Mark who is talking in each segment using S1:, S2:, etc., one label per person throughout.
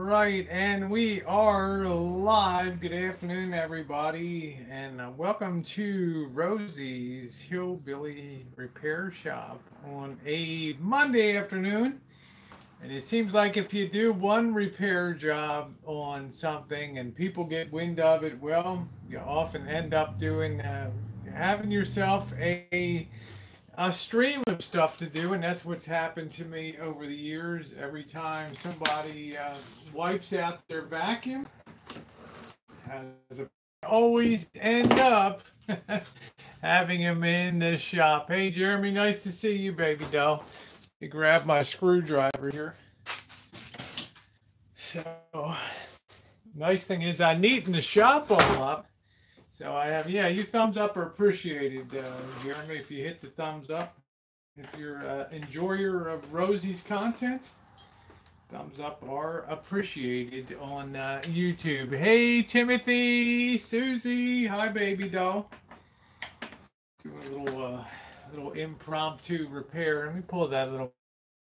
S1: right, and we are live. Good afternoon, everybody, and welcome to Rosie's Hillbilly Repair Shop on a Monday afternoon. And it seems like if you do one repair job on something and people get wind of it, well, you often end up doing having yourself a stream of stuff to do, and that's what's happened to me over the years. Every time somebody wipes out their vacuum, has always end up having him in this shop. Hey, Jeremy, nice to see you, baby doll. You grab my screwdriver here. So, nice thing is I neaten the shop all up. So I have, yeah, you thumbs up are appreciated, Jeremy, if you hit the thumbs up. If you're an enjoyer of Rosie's content, thumbs up are appreciated on YouTube. Hey, Timothy, Susie, hi, baby doll. Doing a little impromptu repair. Let me pull that a little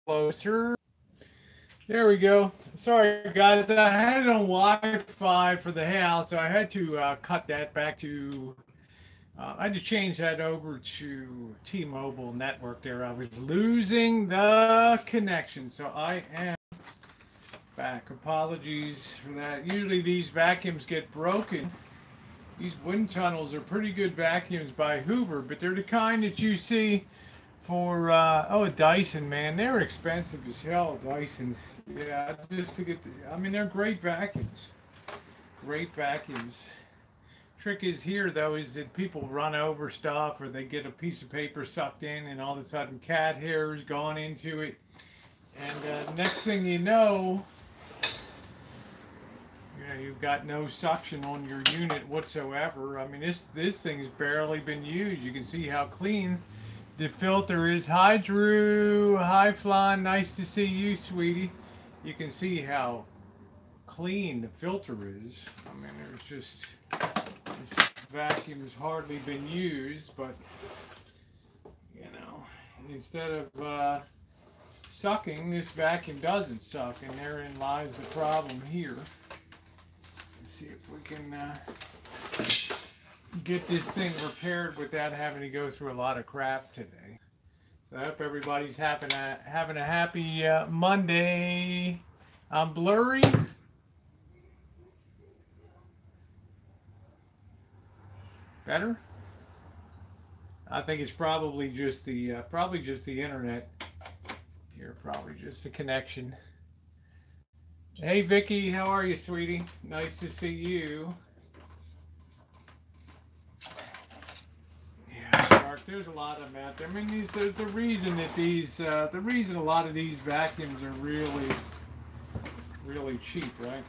S1: closer. There we go. Sorry, guys. I had it on Wi-Fi for the house, so I had to cut that back to. I had to change that over to T-Mobile network. There, I was losing the connection, so I am back. Apologies for that. Usually these vacuums get broken. These wind tunnels are pretty good vacuums by Hoover, but they're the kind that you see for a Dyson, man. They're expensive as hell, Dysons. Yeah, just to get I mean, they're great vacuums. Great vacuums. Trick is here though is that people run over stuff, or they get a piece of paper sucked in and all of a sudden cat hair is gone into it, and next thing you know, you've got no suction on your unit whatsoever. I mean, this thing's barely been used. You can see how clean the filter is. Hi, Drew. Hi, Flan. Nice to see you, sweetie. You can see how clean the filter is. I mean, there's just, this vacuum has hardly been used, but, you know, instead of sucking, this vacuum doesn't suck, and therein lies the problem here. Let's see if we can get this thing repaired without having to go through a lot of crap today. So I hope everybody's having a happy Monday. I'm blurry. Better? I think it's probably just the internet here, probably just the connection. Hey Vicky, how are you, sweetie? Nice to see you. There's a lot of them out there. I mean, there's a reason that the reason a lot of these vacuums are really cheap, right?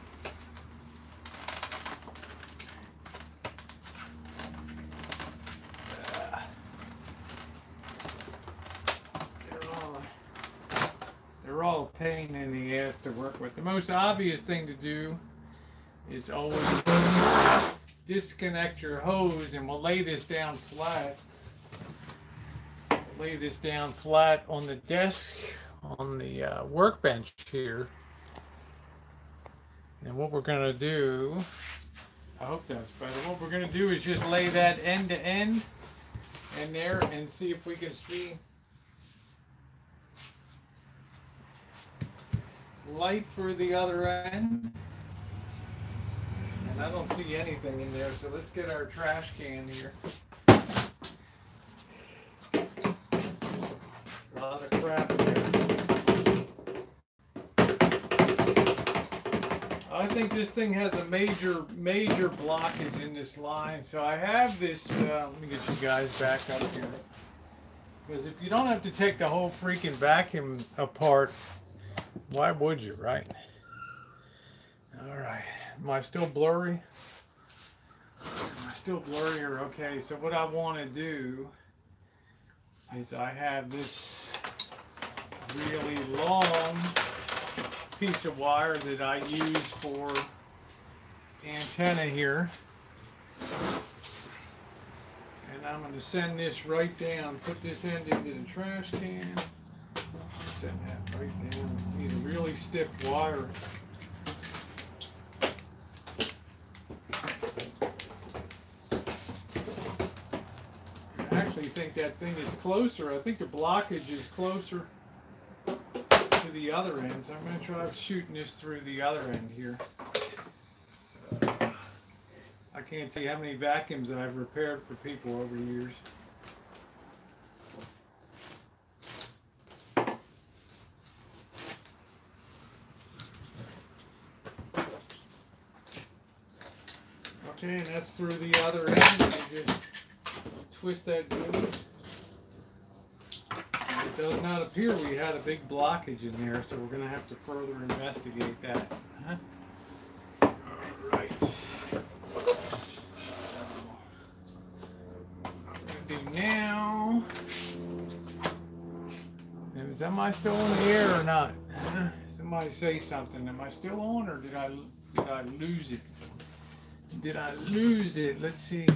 S1: They're all a pain in the ass to work with. The most obvious thing to do is always disconnect your hose, and we'll lay this down flat. Lay this down flat on the desk, on the workbench here. And what we're going to do, I hope that's better. What we're going to do is just lay that end to end in there and see if we can see light through the other end. And I don't see anything in there, so let's get our trash can here. A lot of crap in there. I think this thing has a major blockage in this line. So I have this, let me get you guys back up here. Because if you don't have to take the whole freaking vacuum apart, why would you, right? All right, am I still blurry? Am I still blurry or okay? So what I want to do is I have this really long piece of wire that I use for antenna here, and I'm going to send this right down, put this end into the trash can, send that right down. Need a really stiff wire think that thing is closer. I think the blockage is closer to the other end. So I'm going to try shooting this through the other end here. I can't tell you how many vacuums I've repaired for people over the years. Okay, and that's through the other end. You just twist that good. It does not appear we had a big blockage in there, so we're going to have to further investigate that. All right. So, what I'm going to do now. Am I still in the air or not? Somebody say something. Am I still on, or did I lose it? Did I lose it? Let's see.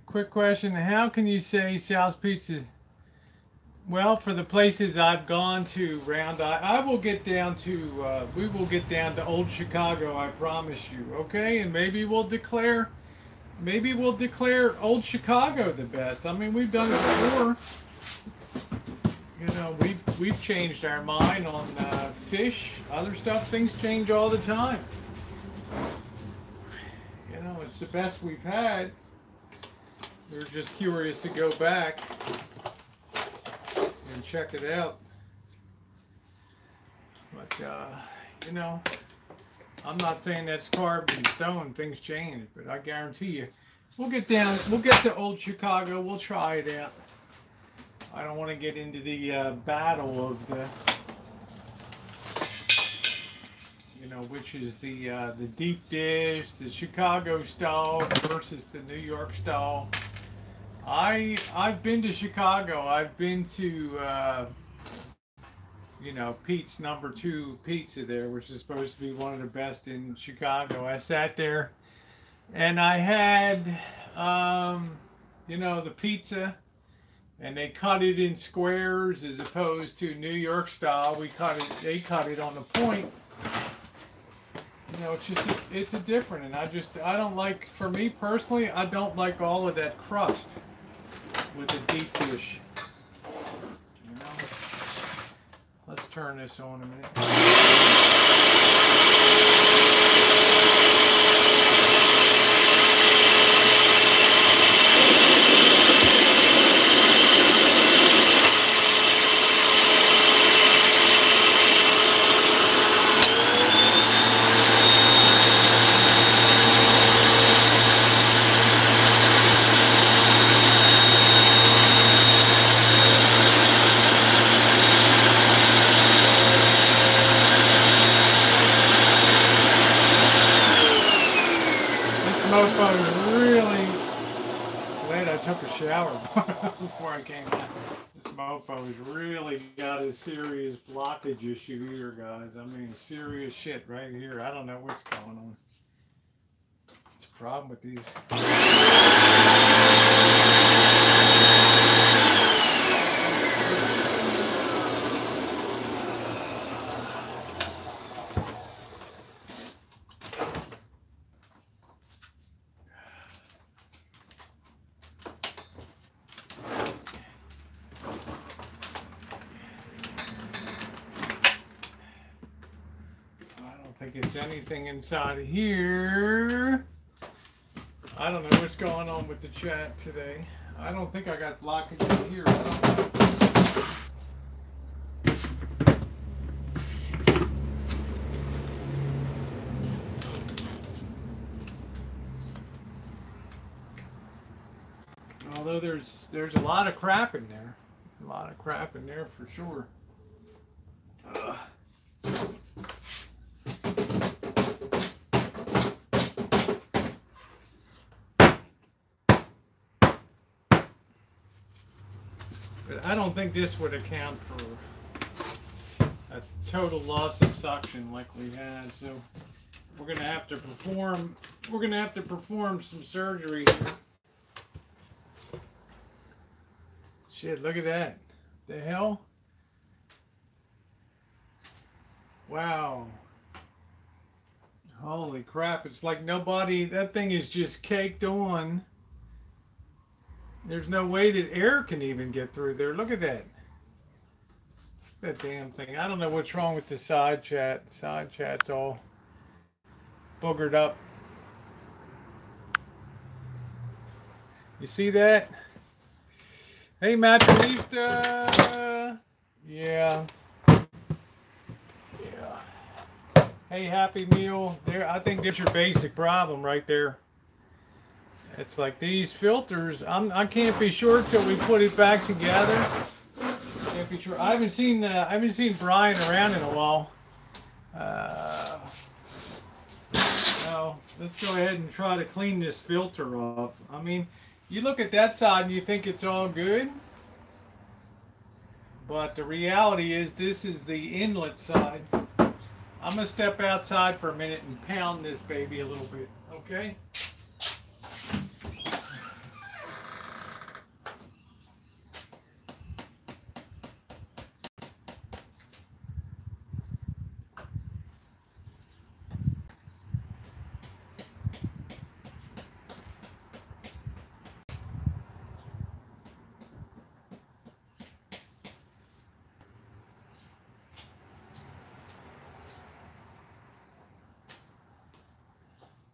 S1: Quick question. How can you say South Pizza? Well, for the places I've gone to round, I will get down to, we will get down to Old Chicago, I promise you. Okay? And maybe we'll declare Old Chicago the best. I mean, we've done it before. You know, we've changed our mind on fish, other stuff. Things change all the time. You know, it's the best we've had. We're just curious to go back and check it out. But you know, I'm not saying that's carved in stone. Things change, but I guarantee you, we'll get to Old Chicago. We'll try it out. I don't want to get into the battle of the, you know, which is the deep dish, the Chicago style versus the New York style. I've been to Chicago. I've been to you know, Pete's #2 Pizza there, which is supposed to be one of the best in Chicago. I sat there, and I had you know, the pizza. And they cut it in squares as opposed to New York style. They cut it on the point. You know, it's a different, and I don't like, for me personally, I don't like all of that crust with the deep dish. You know? Let's turn this on a minute. Shower before I came out. This mofo's really got a serious blockage issue here, guys. I mean, serious shit right here. I don't know what's going on. It's a problem with these. It's anything inside of here. I don't know what's going on with the chat today. I don't think I got blockage in here. I don't know. Although there's a lot of crap in there. A lot of crap in there for sure. But I don't think this would account for a total loss of suction like we had. So we're gonna have to perform. We're gonna have to perform some surgery here. Shit! Look at that. The hell? Wow. Holy crap, it's like nobody, that thing is just caked on. There's no way that air can even get through there. Look at that. That damn thing. I don't know what's wrong with the side chat. Side chat's all boogered up. You see that? Hey, Matrista. Yeah. Yeah. Hey, Happy Meal. There, I think that's your basic problem right there. It's like these filters. I can't be sure till we put it back together. Can't be sure. I haven't seen Brian around in a while. So let's go ahead and try to clean this filter off. I mean, you look at that side and you think it's all good, but the reality is this is the inlet side. I'm gonna step outside for a minute and pound this baby a little bit, okay?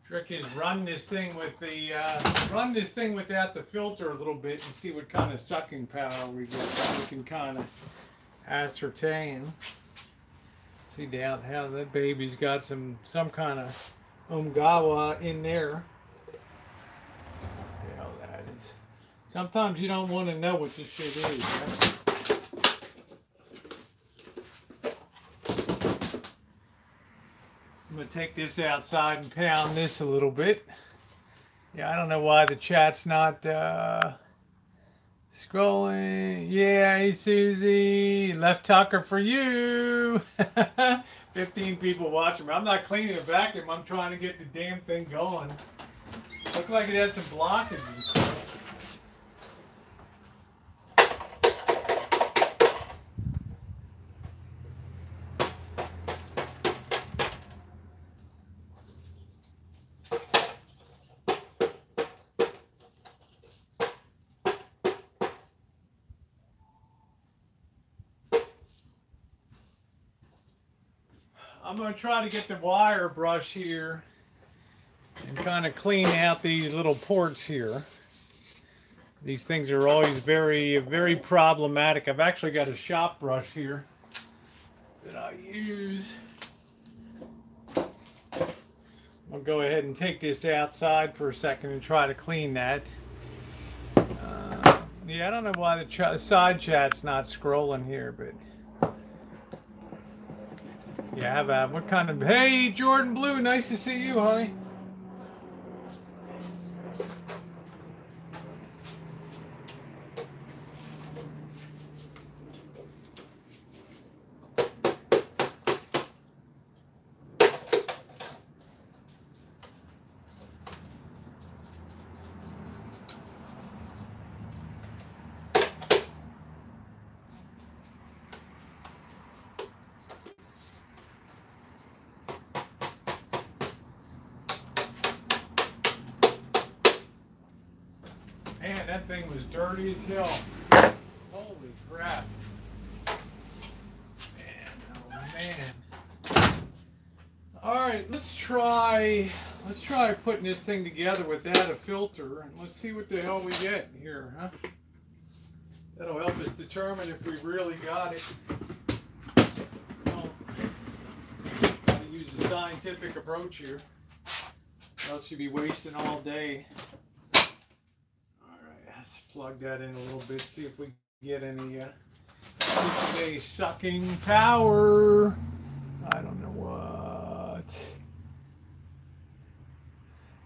S1: Trick is run this thing with the run this thing without the filter a little bit and see what kind of sucking power we get. So we can kind of ascertain. See down how that baby's got some kind of umgawa in there. What the hell that is? Sometimes you don't want to know what this shit is, right? I'm going to take this outside and pound this a little bit. Yeah, I don't know why the chat's not scrolling. Yeah, hey Susie, left tucker for you. 15 people watching me. I'm not cleaning the vacuum. I'm trying to get the damn thing going. Looks like it has some blockages. I'm going to try to get the wire brush here and kind of clean out these little ports here. These things are always very, very problematic. I've actually got a shop brush here that I use. I'll go ahead and take this outside for a second and try to clean that. Yeah, I don't know why the side chat's not scrolling here, but... Yeah, what kind of... Hey, Jordan Blue, nice to see you, honey. Man, that thing was dirty as hell. Holy crap. Man, oh man. Alright, let's try putting this thing together without a filter and let's see what the hell we get here, huh? That'll help us determine if we really got it. Well, gotta use a scientific approach here. Else you'd be wasting all day. Plug that in a little bit, see if we get any sucking power. I don't know what.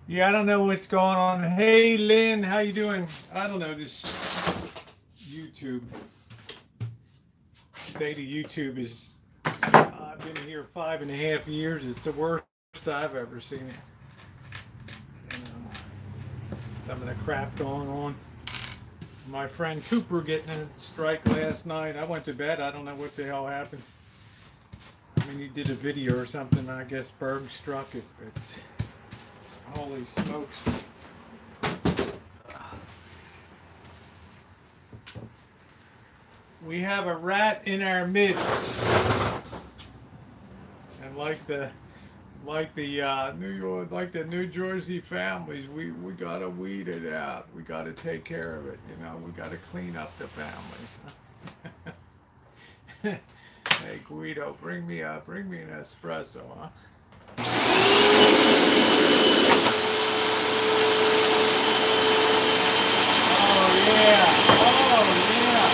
S1: Yeah, I don't know what's going on. Hey, Lynn, how you doing? I don't know, this YouTube. State of YouTube is, I've been here 5.5 years. It's the worst I've ever seen it. You know, some of the crap going on. My friend Cooper getting a strike last night. I went to bed. I don't know what the hell happened. I mean, he did a video or something. I guess Berg struck it, but holy smokes. We have a rat in our midst. And like the New Jersey families, we gotta weed it out. We gotta take care of it. You know, we gotta clean up the family. Hey Guido, bring me an espresso, huh? Oh yeah! Oh yeah!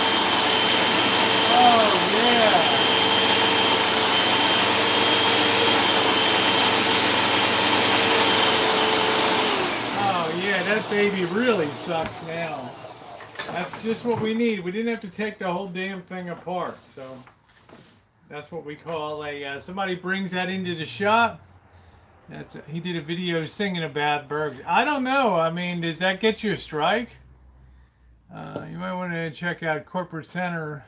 S1: Oh yeah! That baby really sucks now. That's just what we need. We didn't have to take the whole damn thing apart. So that's what we call a somebody brings that into the shop. He did a video singing about burgers. I don't know. I mean, does that get you a strike? You might want to check out Corporate Center.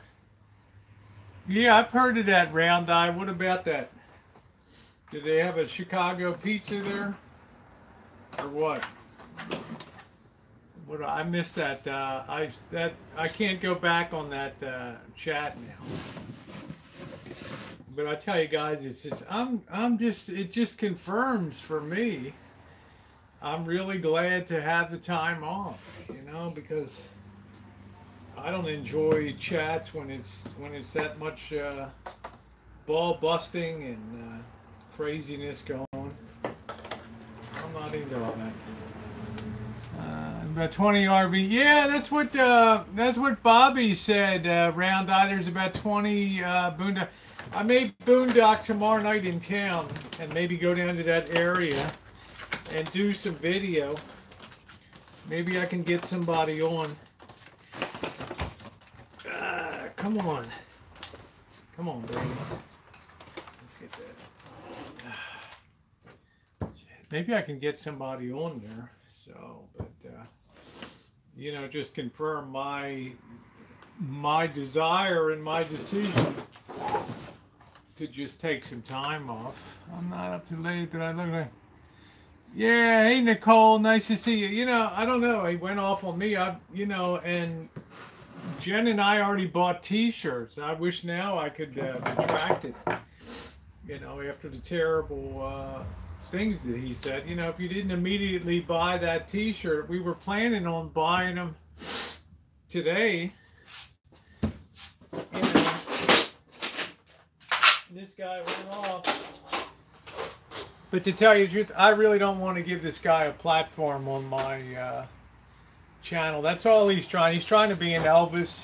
S1: Yeah, I've heard of that Round Eye. What about that? Do they have a Chicago pizza there? Or what? What I missed that I can't go back on that chat now. But I tell you guys, it's just it just confirms for me. I'm really glad to have the time off, you know, because I don't enjoy chats when it's that much ball busting and craziness going. I'm not into all that. About 20 RV. Yeah, that's what Bobby said. Round Eye, there's about 20 boondock. I may boondock tomorrow night in town and maybe go down to that area and do some video. Maybe I can get somebody on. Come on, baby. Let's get that. Maybe I can get somebody on there. So, but you know, just confirm my desire and my decision to just take some time off. I'm not up too late, but I look like. Yeah, hey Nicole, nice to see you. You know, I don't know. He went off on me. And Jen and I already bought T-shirts. I wish now I could retract it. You know, after the terrible things that he said. You know, if you didn't immediately buy that T-shirt, we were planning on buying them today. You know, this guy went off. But to tell you the truth, I really don't want to give this guy a platform on my channel. That's all he's trying. He's trying to be an Elvis.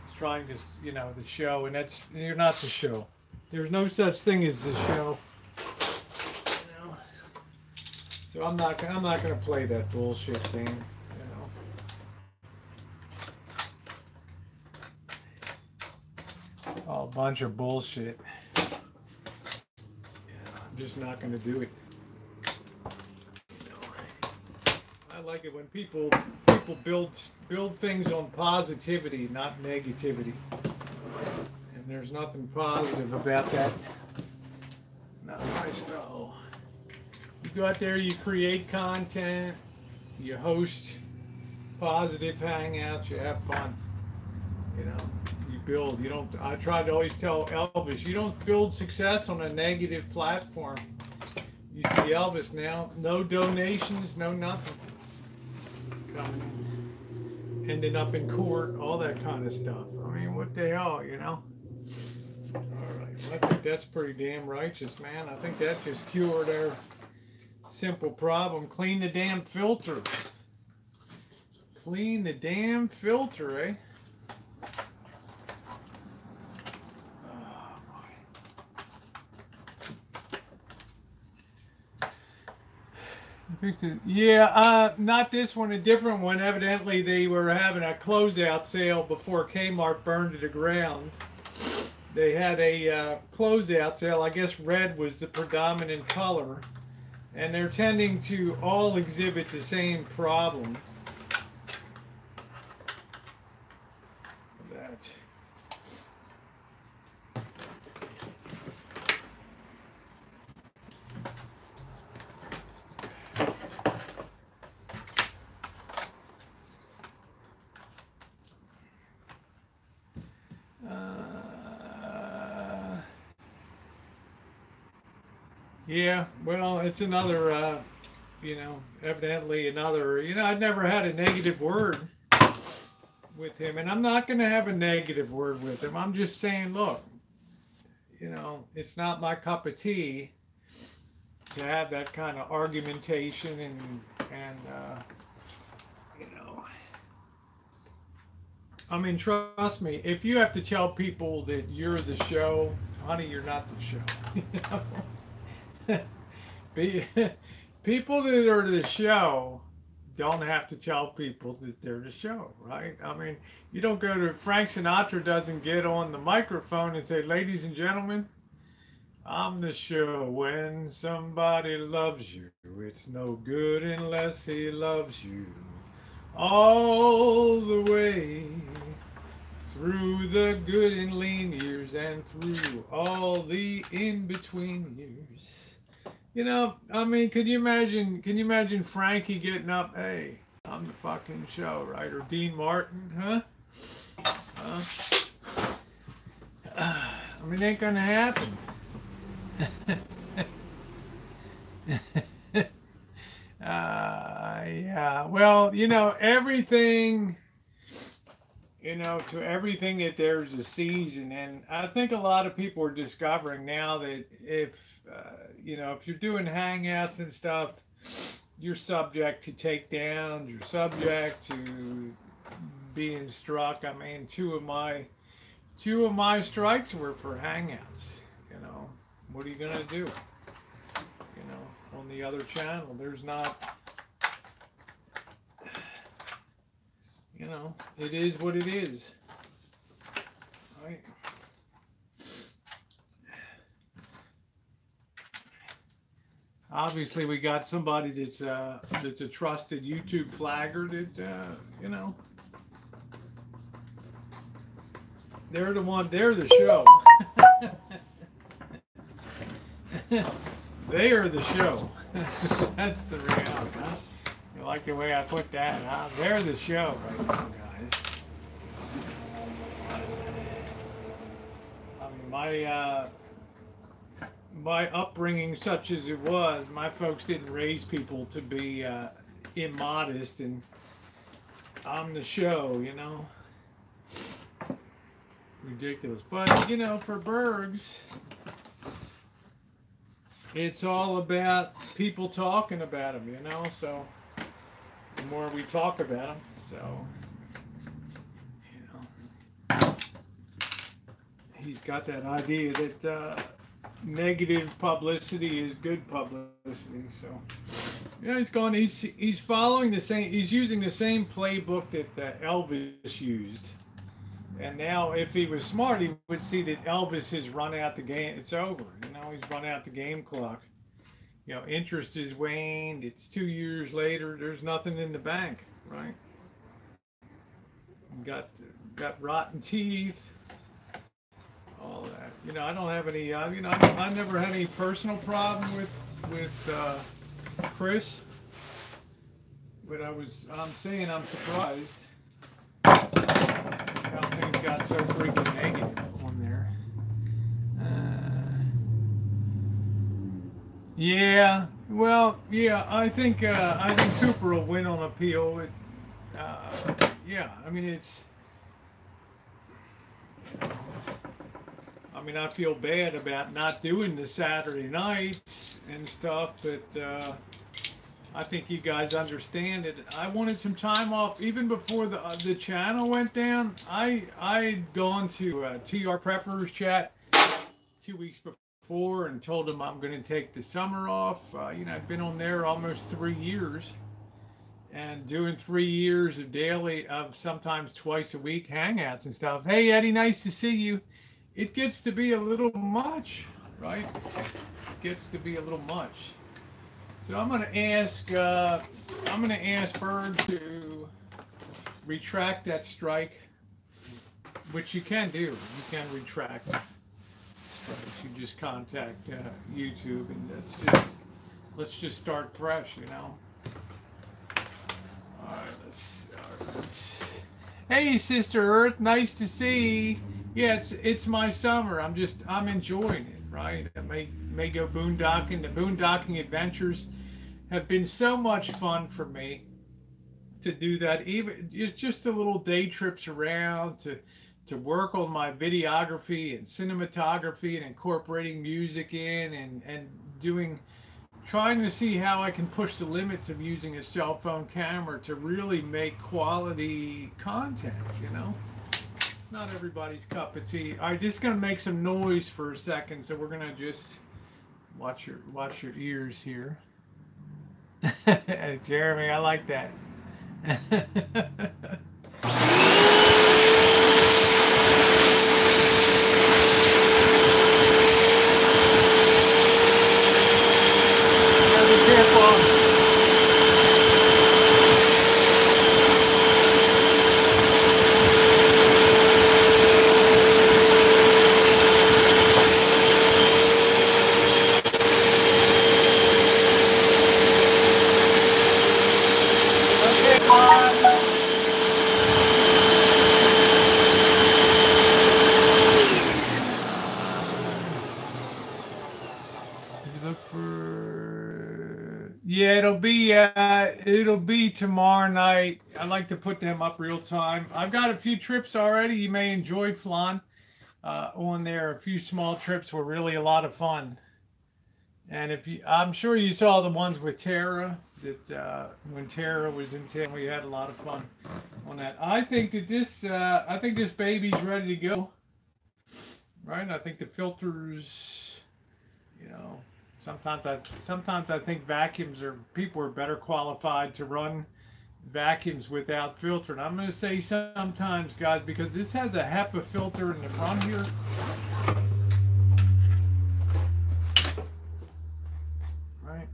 S1: He's trying to, you know, the show, and you're not the show. There's no such thing as the show. So I'm not gonna play that bullshit thing, you know. Oh, a bunch of bullshit. Yeah, I'm just not gonna do it. You know, I like it when people build things on positivity, not negativity. And there's nothing positive about that. Not nice though. You go out there, you create content, you host positive hangouts, you have fun. You know, you build. You don't. I try to always tell Elvis, you don't build success on a negative platform. You see Elvis now, no donations, no nothing. Coming in, ending up in court, all that kind of stuff. I mean, what the hell, you know? All right, well, I think that's pretty damn righteous, man. I think that just cured our simple problem. Clean the damn filter. Clean the damn filter, eh? Oh, boy. Yeah, not this one, a different one. Evidently, they were having a closeout sale before Kmart burned to the ground. They had a closeout sale. I guess red was the predominant color. And they're tending to all exhibit the same problem. Yeah, well, it's another, evidently another, I'd never had a negative word with him, and I'm not going to have a negative word with him. I'm just saying, look, it's not my cup of tea to have that kind of argumentation and you know, I mean, trust me, if you have to tell people that you're the show, honey, you're not the show. People that are the show don't have to tell people that they're the show, right? I mean, you don't go to Frank Sinatra doesn't get on the microphone and say, "Ladies and gentlemen, I'm the show. When somebody loves you, it's no good unless he loves you all the way through the good and lean years and through all the in-between years." I mean, can you imagine Frankie getting up, "Hey, I'm the fucking show," right? Or Dean Martin, huh? I mean, it ain't gonna happen. Yeah, well, everything, to everything that there's a season. And I think a lot of people are discovering now that if you're doing hangouts and stuff, you're subject to takedowns, you're subject to being struck. I mean, two of my strikes were for hangouts. What are you gonna do? On the other channel, there's not. It is what it is. Right? Obviously, we got somebody that's a trusted YouTube flagger that they're the show. They are the show. That's the reality, huh? You like the way I put that, huh? They're the show right now, guys. I mean, my upbringing, such as it was, my folks didn't raise people to be immodest, and I'm the show, Ridiculous. But, for Bergs, it's all about people talking about them, so the more we talk about them, so, he's got that idea that negative publicity is good publicity, so, he's following he's using the same playbook that Elvis used. And now, if he was smart, he would see that Elvis has run out the game. It's over. He's run out the game clock. Interest is waned. It's 2 years later. There's nothing in the bank, right? Got rotten teeth. All that. I don't have any. I never had any personal problem with Chris. But I'm saying I'm surprised. How things got so freaking negative on there. Yeah, well, yeah, I think Cooper will win on appeal. Yeah, I mean I feel bad about not doing the Saturday nights and stuff, but I think you guys understand it. I wanted some time off even before the channel went down. I'd gone to TR Preppers chat 2 weeks before and told them I'm going to take the summer off. I've been on there almost 3 years and doing 3 years of daily, of sometimes twice a week hangouts and stuff. Hey Eddie, nice to see you. It gets to be a little much, right? It gets to be a little much. So I'm going to ask Berg to retract that strike, which you can do. You can retract strikes. You just contact YouTube, and let's just start fresh, All right, let's. Hey, Sister Earth, nice to see. Yeah, it's my summer. I'm enjoying it. right? I may go boondocking. The boondocking adventures have been so much fun for me to do that. Even just the little day trips around to work on my videography and cinematography and incorporating music in and doing trying to see how I can push the limits of using a cell phone camera to really make quality content, you know. It's not everybody's cup of tea. All right, just gonna make some noise for a second, so we're gonna just watch your ears here. Jeremy, I like that. It'll be tomorrow night. I like to put them up real time. I've got a few trips already. You may enjoy Flan on there. A few small trips were really a lot of fun. And I'm sure you saw the ones with Tara. That when Tara was in town, we had a lot of fun on that. I think that this baby's ready to go. Right? I think the filters, you know. Sometimes I think people are better qualified to run vacuums without filter. And I'm going to say sometimes, guys, because this has a HEPA filter in the front here. Right?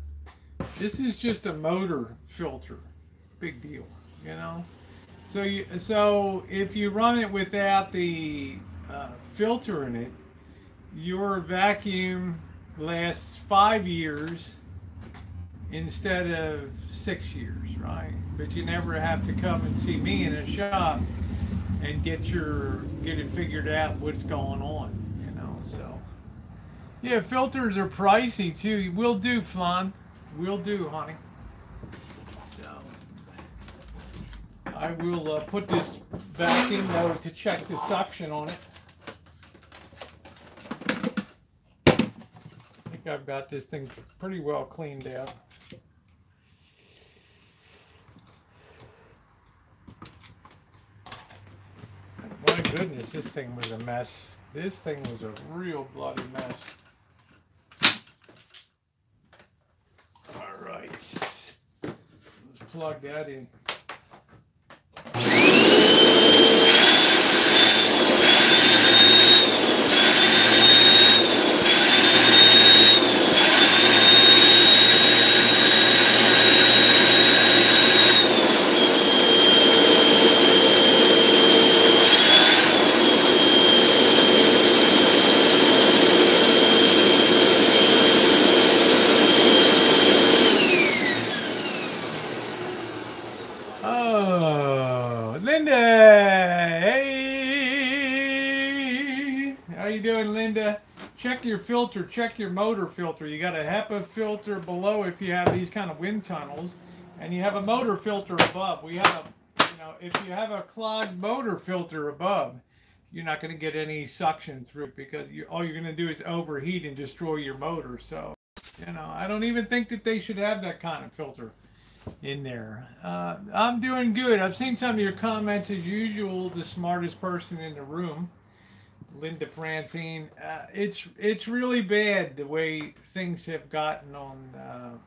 S1: This is just a motor filter. Big deal, you know? So if you run it without the filter in it, your vacuum lasts 5 years instead of 6 years, right? But you never have to come and see me in a shop and get it figured out what's going on, you know. So yeah, filters are pricey too. We'll do, Flan. We'll do, honey. So I will put this back in though to check the suction on it. I've got this thing pretty well cleaned out. My goodness, this thing was a mess. This thing was a real bloody mess. All right, let's plug that in. Check your filter, check your motor filter. You got a HEPA filter below if you have these kind of wind tunnels, and you have a motor filter above. If you have a clogged motor filter above, you're not going to get any suction through it because all you're going to do is overheat and destroy your motor. So, I don't even think that they should have that kind of filter in there. I'm doing good. I've seen some of your comments as usual. The smartest person in the room, Linda Francine. It's really bad the way things have gotten on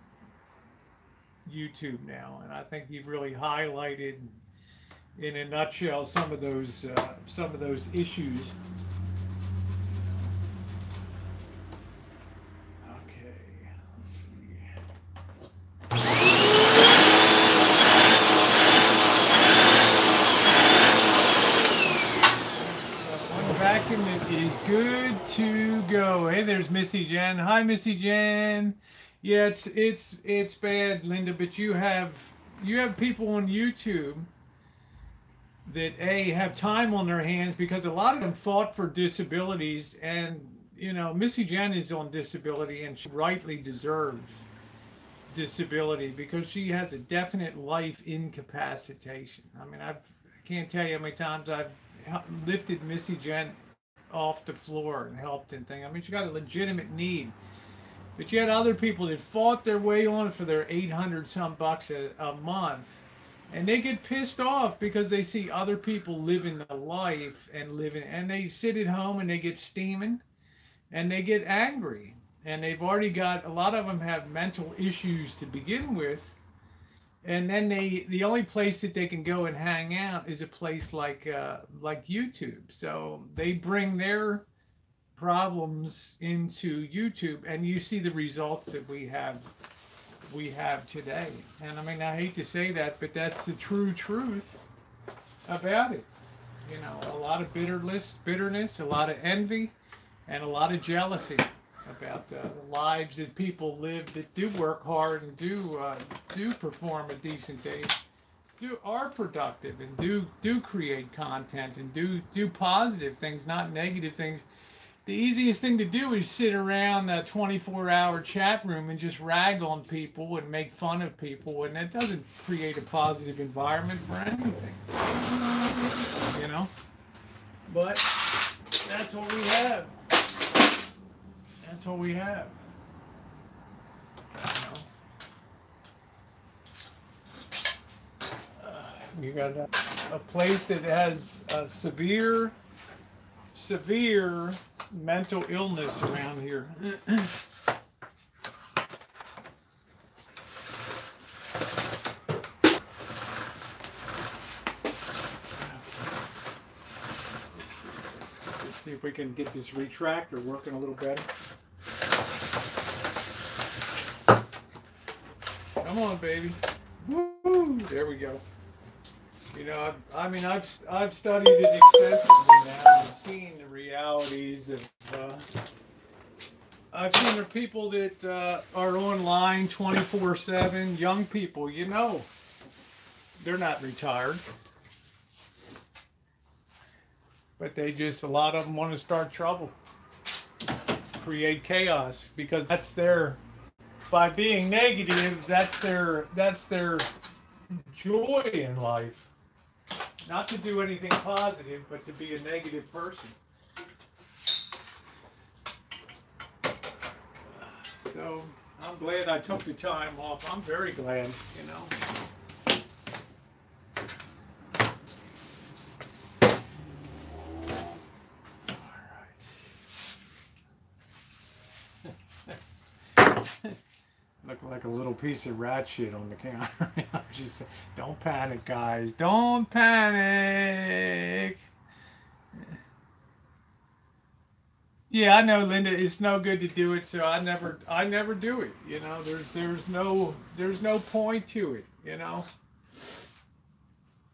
S1: YouTube now, and I think you've really highlighted in a nutshell some of those issues. Okay, let's see. Vacuum is good to go. Hey, there's Missy Jen. Hi, Missy Jen. Yeah, it's bad, Linda, but you have people on YouTube that have time on their hands because a lot of them fought for disabilities, and you know, Missy Jen is on disability, and she rightly deserves disability because she has a definite life incapacitation. I mean, I can't tell you how many times I've lifted Missy Jen off the floor and helped and things. I mean, she got a legitimate need. But you had other people that fought their way on for their 800 some bucks a month. And they get pissed off because they see other people living the life and living, and they sit at home and they get steaming and they get angry. And they've already got, a lot of them have mental issues to begin with. And then the only place that they can go and hang out is a place like YouTube. So they bring their problems into YouTube, and you see the results that we have today. And I mean, I hate to say that, but that's the true truth about it. You know, a lot of bitterness, a lot of envy, and a lot of jealousy about the lives that people live that do work hard and do perform a decent day, are productive and do create content and do positive things, not negative things. The easiest thing to do is sit around that 24-hour chat room and just rag on people and make fun of people, and that doesn't create a positive environment for anything, you know. But that's what we have. That's what we have. You got a place that has a severe mental illness around here. Let's see if we can get this retractor working a little better. Come on, baby. Woo! There we go. You know, I mean, I've studied it extensively now and seen the realities of. I've seen the people that are online 24/7, young people. You know, they're not retired, but they just, a lot of them want to start trouble, create chaos, because that's their. By being negative, that's their joy in life. Not to do anything positive, but to be a negative person. So I'm glad I took the time off. I'm very glad, you know. Look like a little piece of rat shit on the counter. I'm just, don't panic, guys. Don't panic. Yeah, I know, Linda. It's no good to do it, so I never do it. You know, there's no point to it. You know.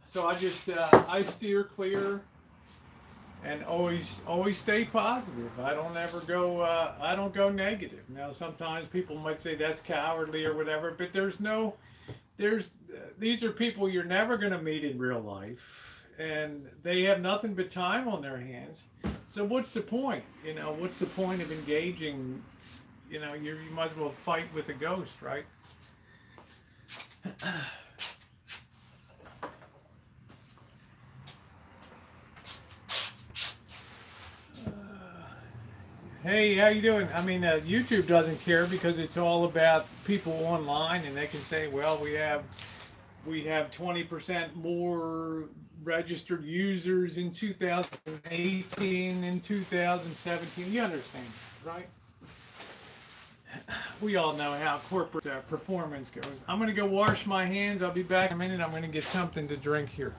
S1: So I just I steer clear. And always stay positive. I don't go negative. Now sometimes people might say that's cowardly or whatever, but these are people you're never going to meet in real life, and they have nothing but time on their hands. So what's the point? You know, what's the point of engaging? You know, you might as well fight with a ghost, right? Hey, how you doing? I mean, YouTube doesn't care because it's all about people online, and they can say, well, we have 20% more registered users in 2018 than 2017. You understand, right? We all know how corporate performance goes. I'm going to go wash my hands. I'll be back in a minute. I'm going to get something to drink here.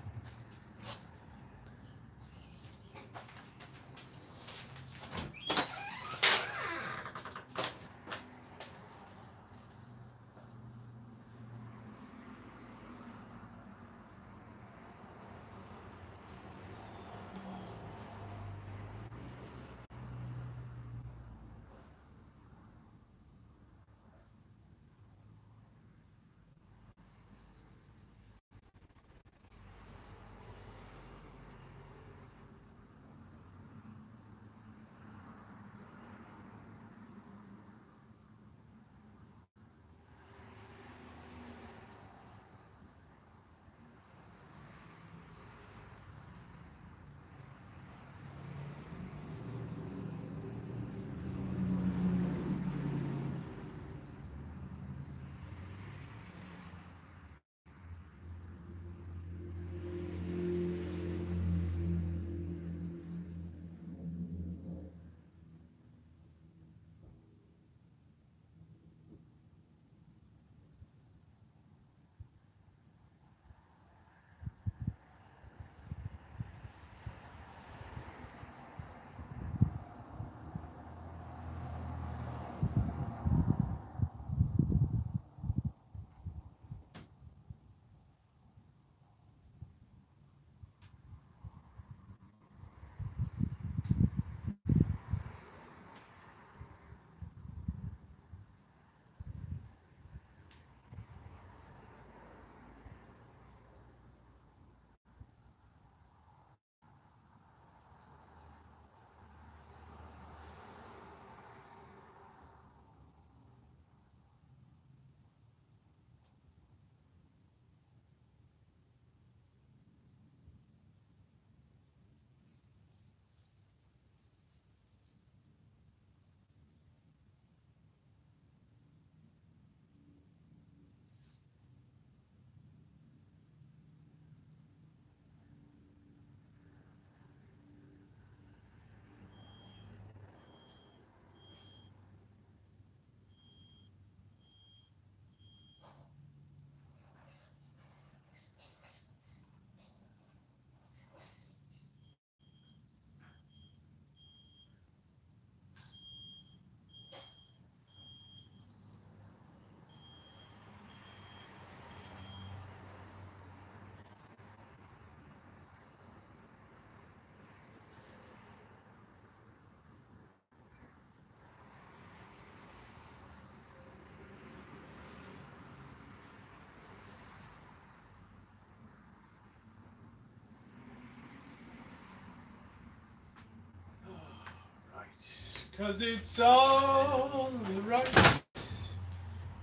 S1: 'Cause it's all right.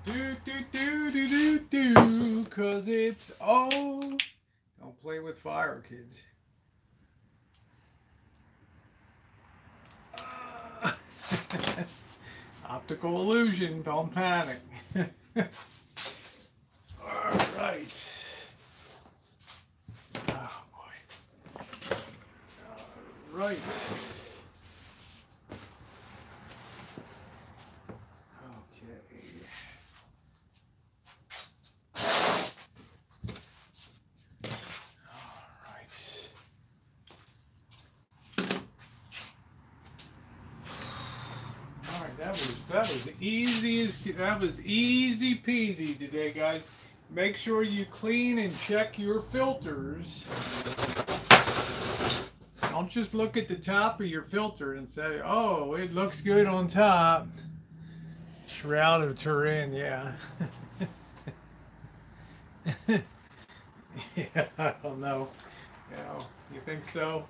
S1: Do, do, do, do, do, do. 'Cause it's all... Don't play with fire, kids. Optical illusion, don't panic. All right. Oh boy. All right. Okay. All right. All right, that was easy peasy today, guys. Make sure you clean and check your filters. Don't just look at the top of your filter and say, "Oh, it looks good on top." Shroud of Turin, yeah. Yeah, I don't know. You know, you think so?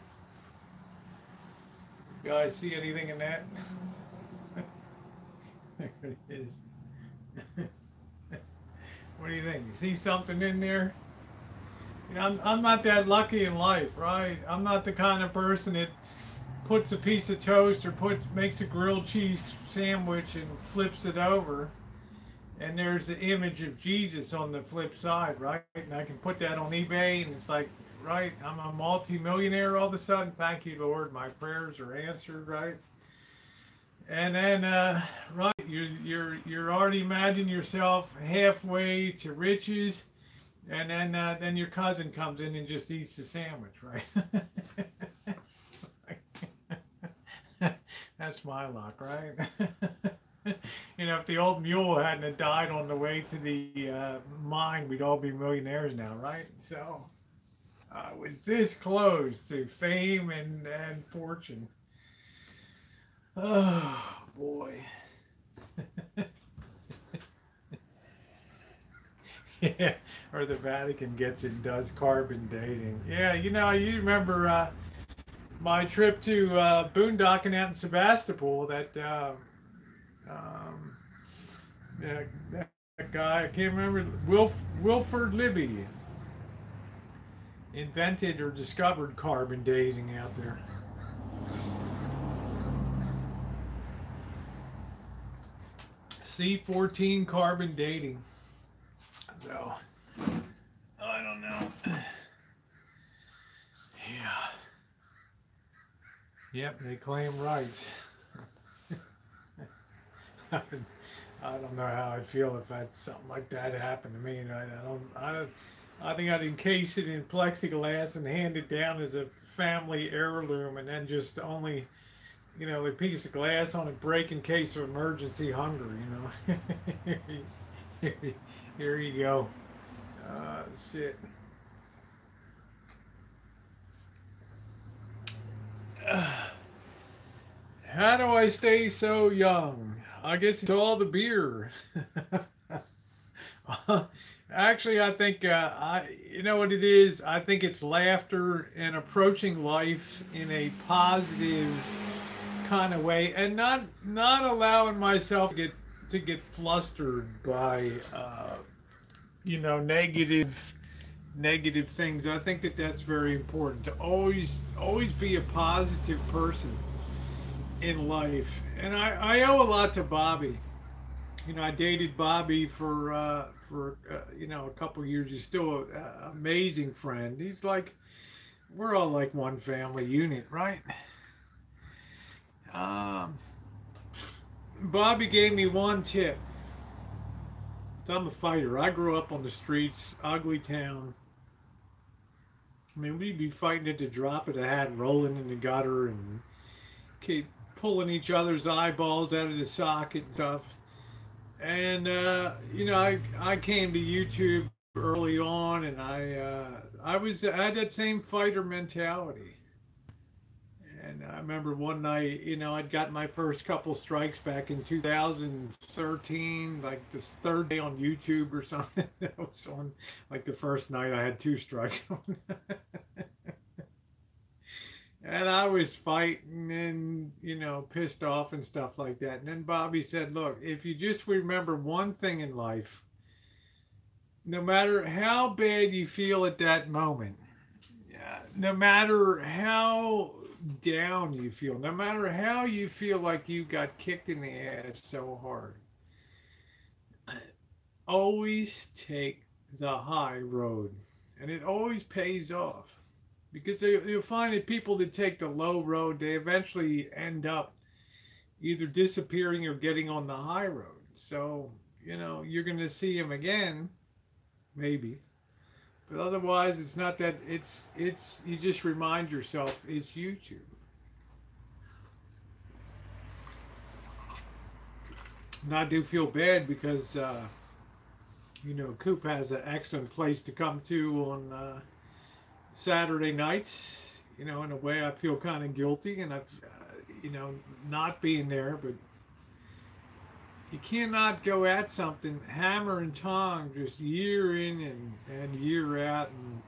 S1: You guys see anything in that? There it is. What do you think? You see something in there? You know, I'm not that lucky in life, right? I'm not the kind of person that puts a piece of toast or makes a grilled cheese sandwich and flips it over, and there's the image of Jesus on the flip side, right? And I can put that on eBay, and it's like, right, I'm a multi-millionaire all of a sudden. Thank you, Lord. My prayers are answered, right? And then, right, you're already imagining yourself halfway to riches, and then your cousin comes in and just eats the sandwich, right? That's my luck, right? You know, if the old mule hadn't have died on the way to the mine, we'd all be millionaires now, right? So I was this close to fame and fortune. Oh boy. Yeah, or the Vatican gets it and does carbon dating. Yeah, you know, you remember my trip to boondocking out in Sebastopol. Yeah, that guy, I can't remember, Wilford Libby invented or discovered carbon dating out there. C14 carbon dating. So, I don't know. Yeah. Yep, they claim rights. I don't know how I'd feel if that something like that happened to me. And I think I'd encase it in plexiglass and hand it down as a family heirloom, and then just only, you know, a piece of glass on a break in case of emergency hunger, you know. Here you go. Shit. How do I stay so young? I guess it's all the beer. Actually, I think you know what it is. I think it's laughter and approaching life in a positive kind of way, and not allowing myself to get flustered by you know, negative things. I think that's very important, to always be a positive person in life. And I owe a lot to Bobby. You know, I dated Bobby for you know, a couple years. He's still an amazing friend. He's like, we're all like one family unit, right? Um, Bobby gave me one tip. So I'm a fighter. I grew up on the streets, ugly town. I mean, we'd be fighting at the drop of the hat, rolling in the gutter, and keep pulling each other's eyeballs out of the socket and stuff. And you know, I came to YouTube early on, and I had that same fighter mentality. And I remember one night, you know, I'd got my first couple strikes back in 2013, like this third day on YouTube or something. That was on, like the first night I had two strikes. And I was fighting and, you know, pissed off and stuff like that. And then Bobby said, look, if you just remember one thing in life, no matter how bad you feel at that moment, no matter how down you feel, no matter how you feel like you got kicked in the ass so hard, always take the high road. And it always pays off. Because you'll find that people that take the low road, they eventually end up either disappearing or getting on the high road. So, you know, you're going to see them again, maybe. But otherwise, it's not that, you just remind yourself it's YouTube. And I do feel bad because, you know, Coop has an excellent place to come to on Saturday nights. You know, in a way, I feel kind of guilty, and I've, you know, not being there, but you cannot go at something hammer and tong just year in and year out. And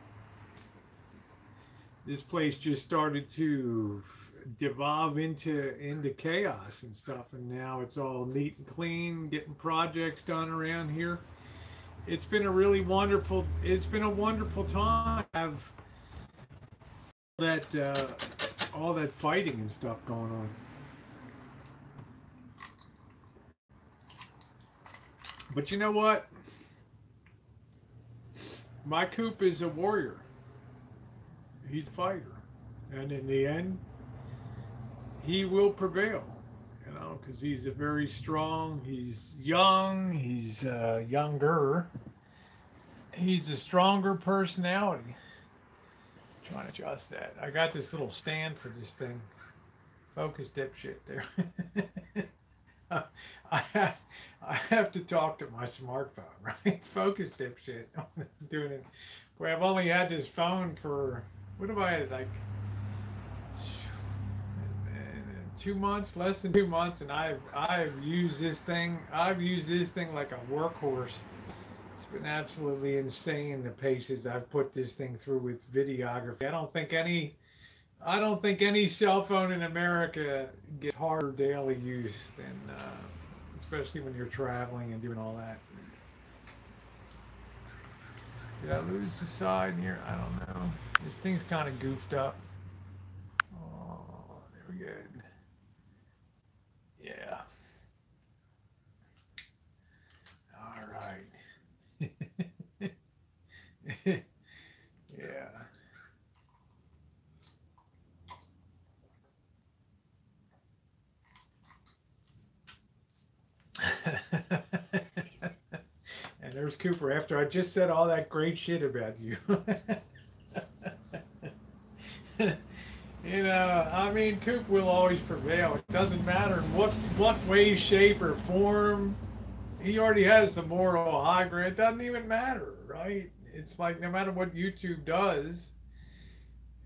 S1: this place just started to devolve into chaos and stuff, and now it's all neat and clean, getting projects done around here. It's been a really wonderful, it's been a wonderful time to have that all that fighting and stuff going on. But you know what? My Coop is a warrior. He's a fighter. And in the end, he will prevail. You know, because he's a very strong, he's young, he's younger. He's a stronger personality. I'm trying to adjust that. I got this little stand for this thing. Focus dipshit there. I have to talk to my smartphone, right? Focus dipshit. I'm doing it. Boy, I've only had this phone for, what have I had, like 2 months, less than 2 months, and I've used this thing. I've used this thing like a workhorse. It's been absolutely insane the paces I've put this thing through with videography. I don't think any cell phone in America gets harder daily use than, especially when you're traveling and doing all that. Did I lose the side here? I don't know. This thing's kind of goofed up. Oh, there we go. Yeah. All right. Yeah. And there's Cooper after I just said all that great shit about you. You know, I mean, Coop will always prevail. It doesn't matter in what way, shape, or form. He already has the moral high ground. It doesn't even matter, right? It's like no matter what YouTube does,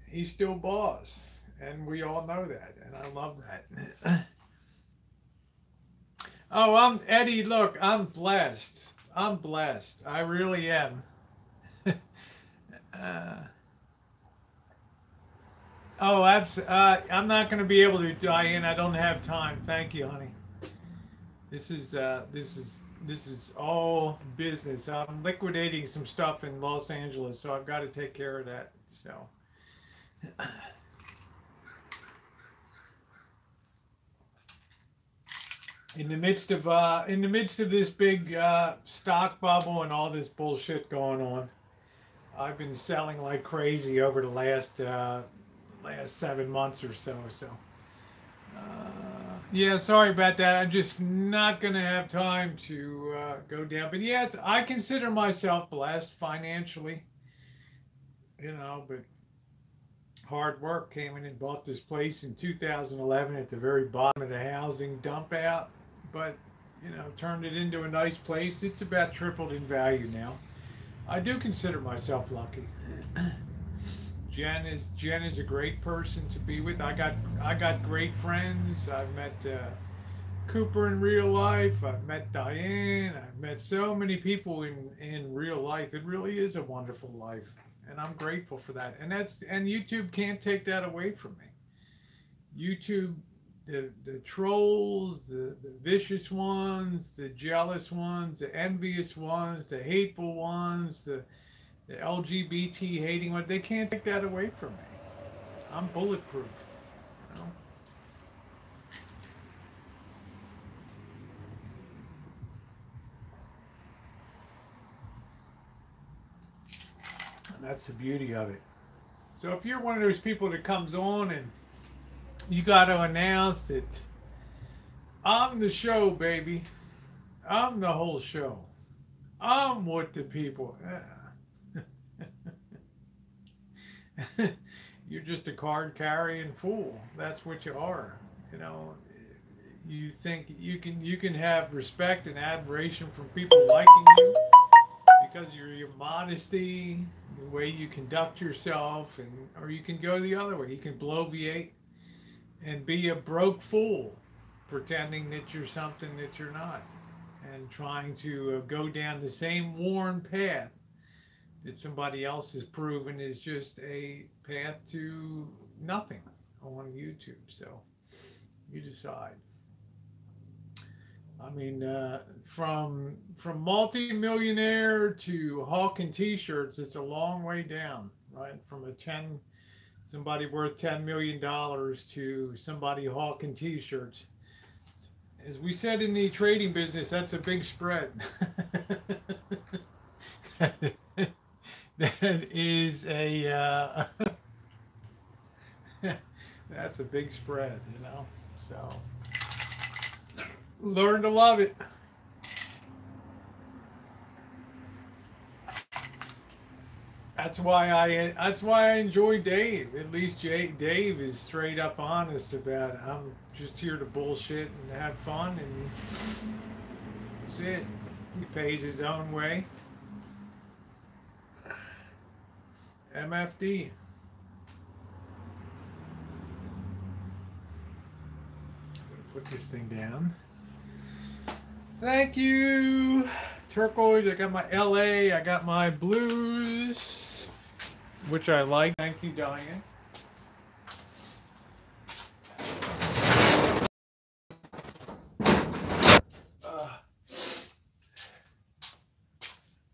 S1: he's still boss. And we all know that. And I love that. Oh, I'm Eddie. Look, I'm blessed. I'm blessed. I really am. Oh, I'm not going to be able to, Diane. I don't have time. Thank you, honey. This is all business. I'm liquidating some stuff in Los Angeles, so I've got to take care of that. So. In the midst of this big stock bubble and all this bullshit going on, I've been selling like crazy over the last 7 months or so. So, yeah, sorry about that. I'm just not gonna have time to go down. But yes, I consider myself blessed financially. You know, but hard work. Came in and bought this place in 2011 at the very bottom of the housing dump out. But, you know, turned it into a nice place. It's about tripled in value now. I do consider myself lucky. Jen is a great person to be with. I got great friends. I've met Cooper in real life. I've met Diane. I've met so many people in real life. It really is a wonderful life, and I'm grateful for that. And YouTube can't take that away from me. YouTube, the trolls, the vicious ones, the jealous ones, the envious ones, the hateful ones, the LGBT hating ones, they can't take that away from me. I'm bulletproof. You know? And that's the beauty of it. So if you're one of those people that comes on and you got to announce that I'm the show, baby. I'm the whole show. I'm what the people. You're just a card carrying fool. That's what you are. You know, you think you can have respect and admiration from people liking you because of your modesty, the way you conduct yourself, and or you can go the other way. You can bloviate and be a broke fool, pretending that you're something that you're not, and trying to go down the same worn path that somebody else has proven is just a path to nothing on YouTube. So you decide. I mean, from multi-millionaire to hawking T-shirts, it's a long way down, right? From somebody worth $10 million to somebody hawking T-shirts. As we said in the trading business, that's a big spread. That is a that's a big spread, you know. So learn to love it. That's why I enjoy Dave. At least Dave is straight up honest about it. I'm just here to bullshit and have fun, and that's it. He pays his own way. MFD. Put this thing down. Thank you. Turquoise. I got my LA. I got my blues, which I like. Thank you, Diane.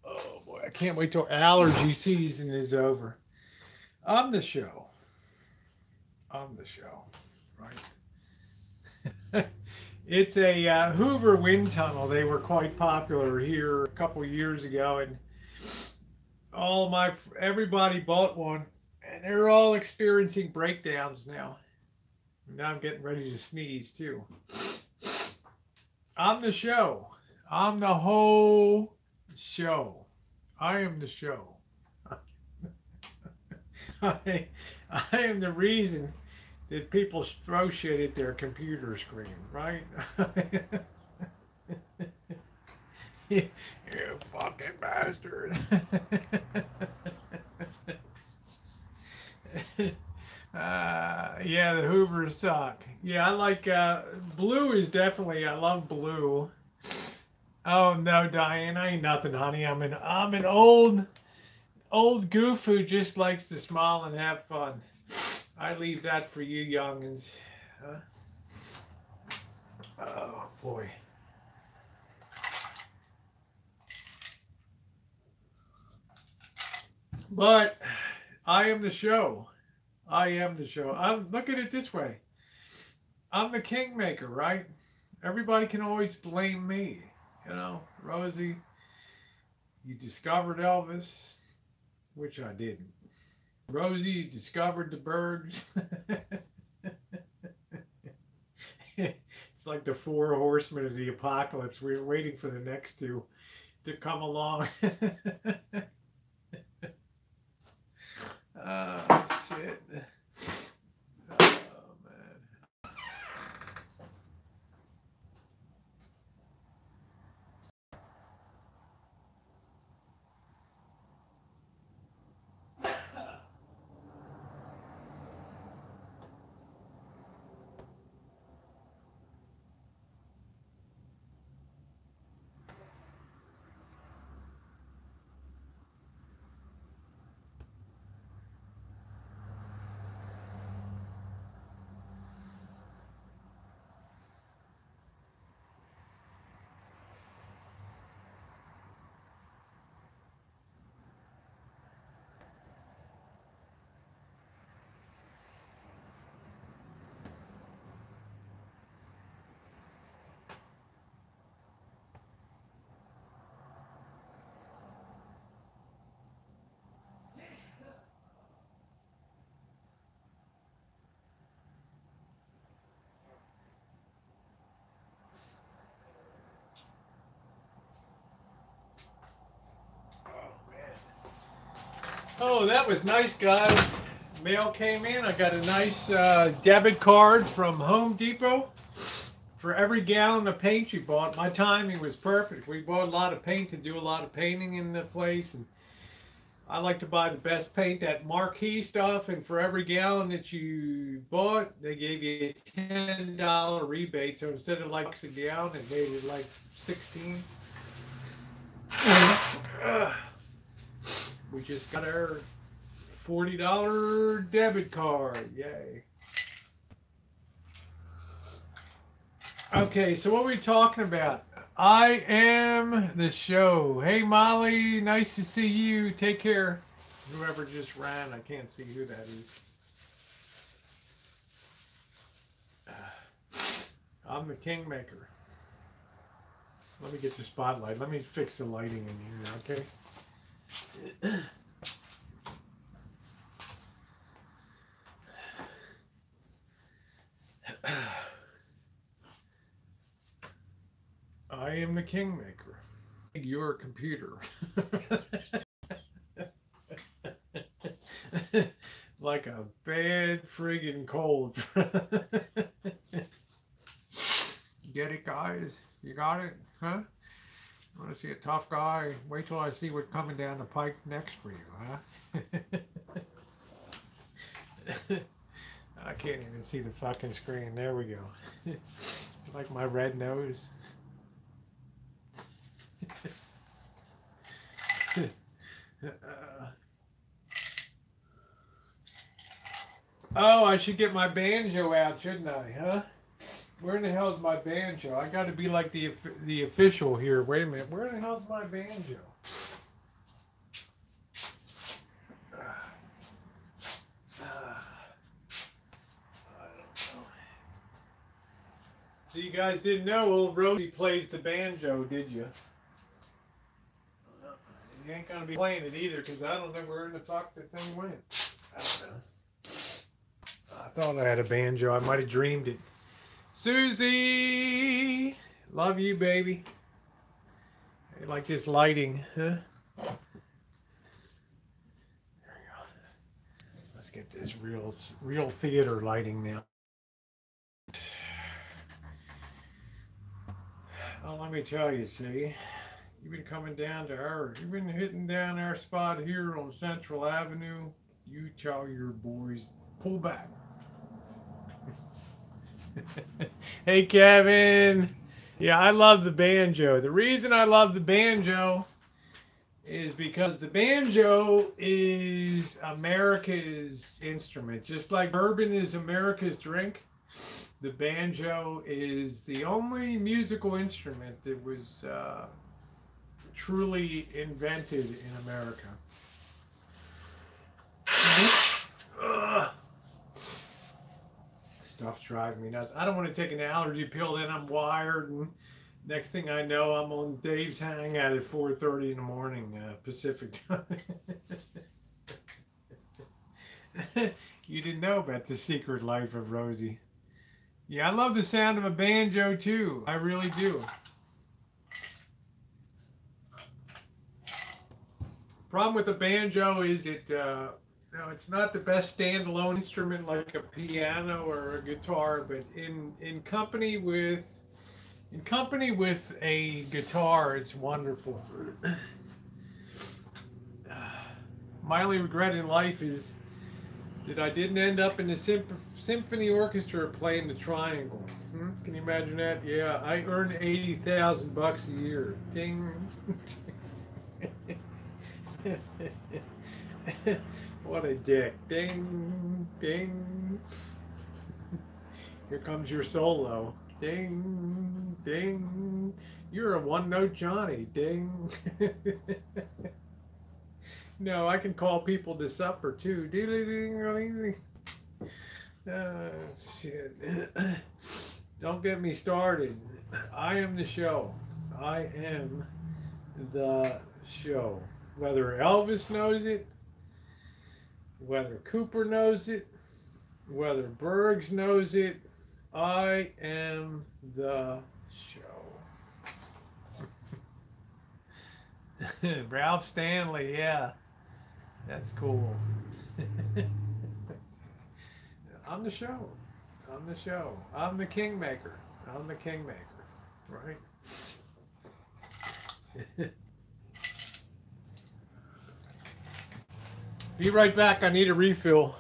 S1: Oh boy, I can't wait till allergy season is over. I'm the show. I'm the show, right? It's a Hoover wind tunnel. They were quite popular here a couple years ago, and everybody bought one, and they're all experiencing breakdowns now. Now I'm getting ready to sneeze too. I'm the show. I'm the whole show. I am the show. I am the reason that people throw shit at their computer screen, right? You fucking bastard. Yeah, the Hoovers suck. Yeah, I like blue is definitely, I love blue. Oh no, Diane, I ain't nothing, honey. I'm an old goof who just likes to smile and have fun. I leave that for you youngins. Huh? Oh boy. But I am the show. I am the show. Look at it this way. I'm the kingmaker, right? Everybody can always blame me. You know, Rosie, you discovered Elvis, which I didn't. Rosie, you discovered the Bergs. It's like the 4 horsemen of the apocalypse. We were waiting for the next two to come along. Oh, shit. Oh, man. Oh, that was nice, guys. Mail came in. I got a nice debit card from Home Depot for every gallon of paint you bought. My timing was perfect. We bought a lot of paint to do a lot of painting in the place, and I like to buy the best paint, that marquee stuff, and for every gallon that you bought, they gave you a $10 rebate. So instead of like a gallon, it made it like 16. We just got our $40 debit card. Yay. Okay, so what are we talking about? I am the show. Hey, Molly, nice to see you. Take care. Whoever just ran, I can't see who that is. I'm the kingmaker. Let me get the spotlight. Let me fix the lighting in here, okay? I am the kingmaker. Your computer. Like a bad friggin' cold. Get it, guys? You got it? Huh? Want to see a tough guy? Wait till I see what's coming down the pike next for you, huh? I can't even see the fucking screen. There we go. Like my red nose. Oh, I should get my banjo out, shouldn't I, huh? Where in the hell is my banjo? I got to be like the official here. Wait a minute. Where the hell's my banjo? So you guys didn't know old Rosie plays the banjo, did you? You ain't gonna be playing it either, because I don't know where in the fuck the thing went. I don't know. I thought I had a banjo. I might have dreamed it. Susie! Love you, baby. I like this lighting, huh? There we go. Let's get this real theater lighting now. Oh, let me tell you, see, you've been coming down to you've been hitting down our spot here on Central Avenue. You tell your boys, pull back. Hey, Kevin. Yeah, I love the banjo. The reason I love the banjo is because the banjo is America's instrument. Just like bourbon is America's drink, the banjo is the only musical instrument that was truly invented in America. Stuff's driving me nuts. I don't want to take an allergy pill, then I'm wired, and next thing I know, I'm on Dave's Hangout at 4:30 in the morning Pacific time. You didn't know about the secret life of Rosie. Yeah, I love the sound of a banjo too. I really do. Problem with the banjo is no, it's not the best standalone instrument like a piano or a guitar, but in company with a guitar, it's wonderful. My only regret in life is that I didn't end up in the symphony orchestra playing the triangle. Can you imagine that? Yeah, I earned $80,000 a year. Ding. What a dick. Ding, ding. Here comes your solo. Ding, ding. You're a one-note Johnny. Ding. No, I can call people to supper too. Shit. Don't get me started. I am the show. I am the show. Whether Elvis knows it, whether Cooper knows it, whether Bergs knows it, I am the show. Ralph Stanley, yeah. That's cool. I'm the show. I'm the show. I'm the kingmaker. I'm the kingmaker. Right? Be right back. I need a refill.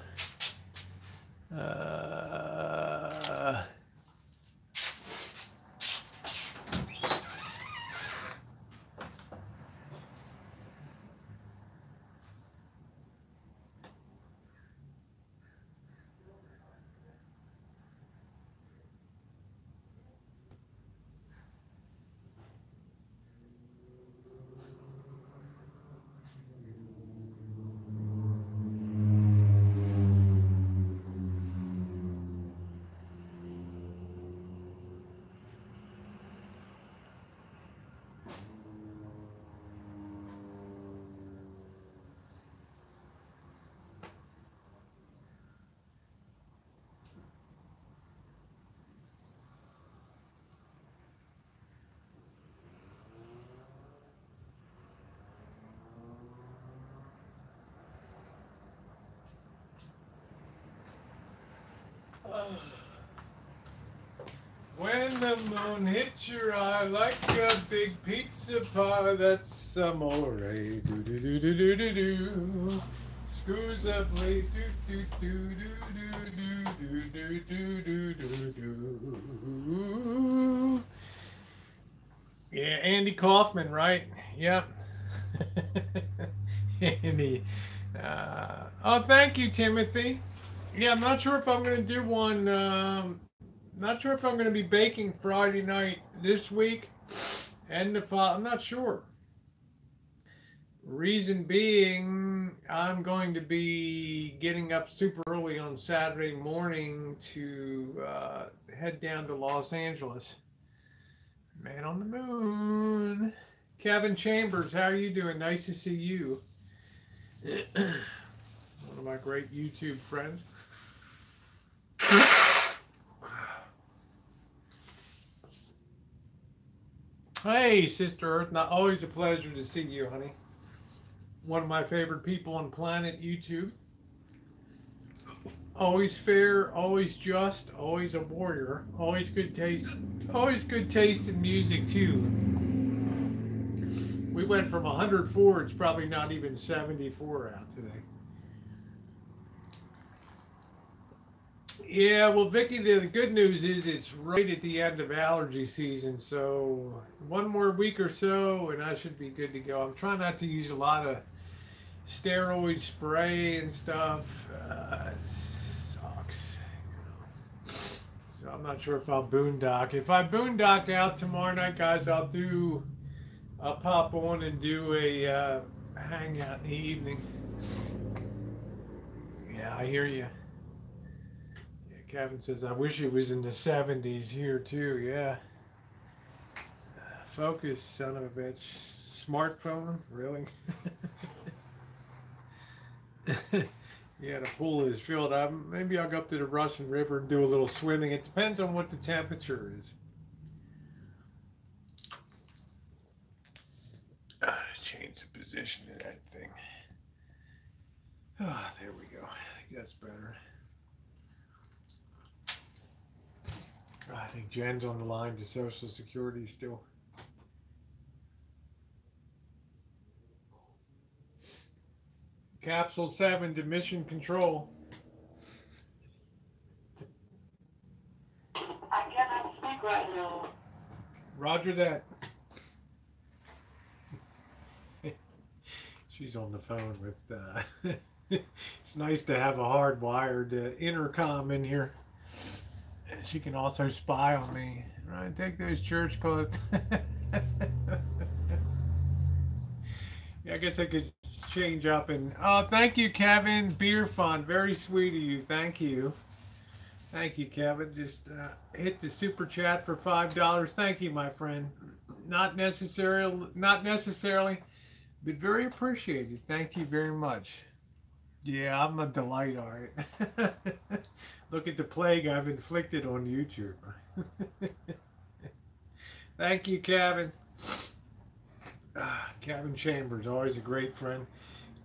S1: When the moon hits your eye like a big pizza pie, that's amore. Do do do do do do do. Screws up late. Do do do do do do do do do do. Yeah, Andy Kaufman, right? Yep. Andy. Oh, thank you, Timothy. Yeah, I'm not sure if I'm going to do one. Not sure if I'm going to be baking Friday night this week and the fall. I'm not sure. Reason being, I'm going to be getting up super early on Saturday morning to head down to Los Angeles. Man on the moon. Kevin Chambers, how are you doing? Nice to see you. One of my great YouTube friends. Hey, Sister Earth. Not always a pleasure to see you, honey. One of my favorite people on planet YouTube. Always fair, always just, always a warrior, always good taste in music too. We went from 104, it's probably not even 74 out today. Yeah, well, Vicky, the good news is it's right at the end of allergy season, so one more week or so, and I should be good to go. I'm trying not to use a lot of steroid spray and stuff. It sucks, you know. So I'm not sure if I'll boondock. If I boondock out tomorrow night, guys, I'll pop on and do a hangout in the evening. Yeah, I hear you. Kevin says, I wish it was in the 70s here too. Yeah. Focus, son of a bitch. Smartphone? Really? Yeah, the pool is filled up. Maybe I'll go up to the Russian River and do a little swimming. It depends on what the temperature is. Change the position of that thing. Ah, there we go. I think that's better. I think Jen's on the line to Social Security still. Capsule 7 to Mission Control.
S2: I cannot speak right now.
S1: Roger that. She's on the phone with, it's nice to have a hardwired intercom in here. She can also spy on me. Right, take those church clothes. Yeah, I guess I could change up and. Oh, thank you, Kevin. Beer fund, very sweet of you. Thank you. Thank you, Kevin. Just hit the super chat for $5. Thank you, my friend. Not necessarily, but very appreciated. Thank you very much. Yeah, I'm a delight, all right. Look at the plague I've inflicted on YouTube. Thank you, Kevin. Kevin Chambers, always a great friend.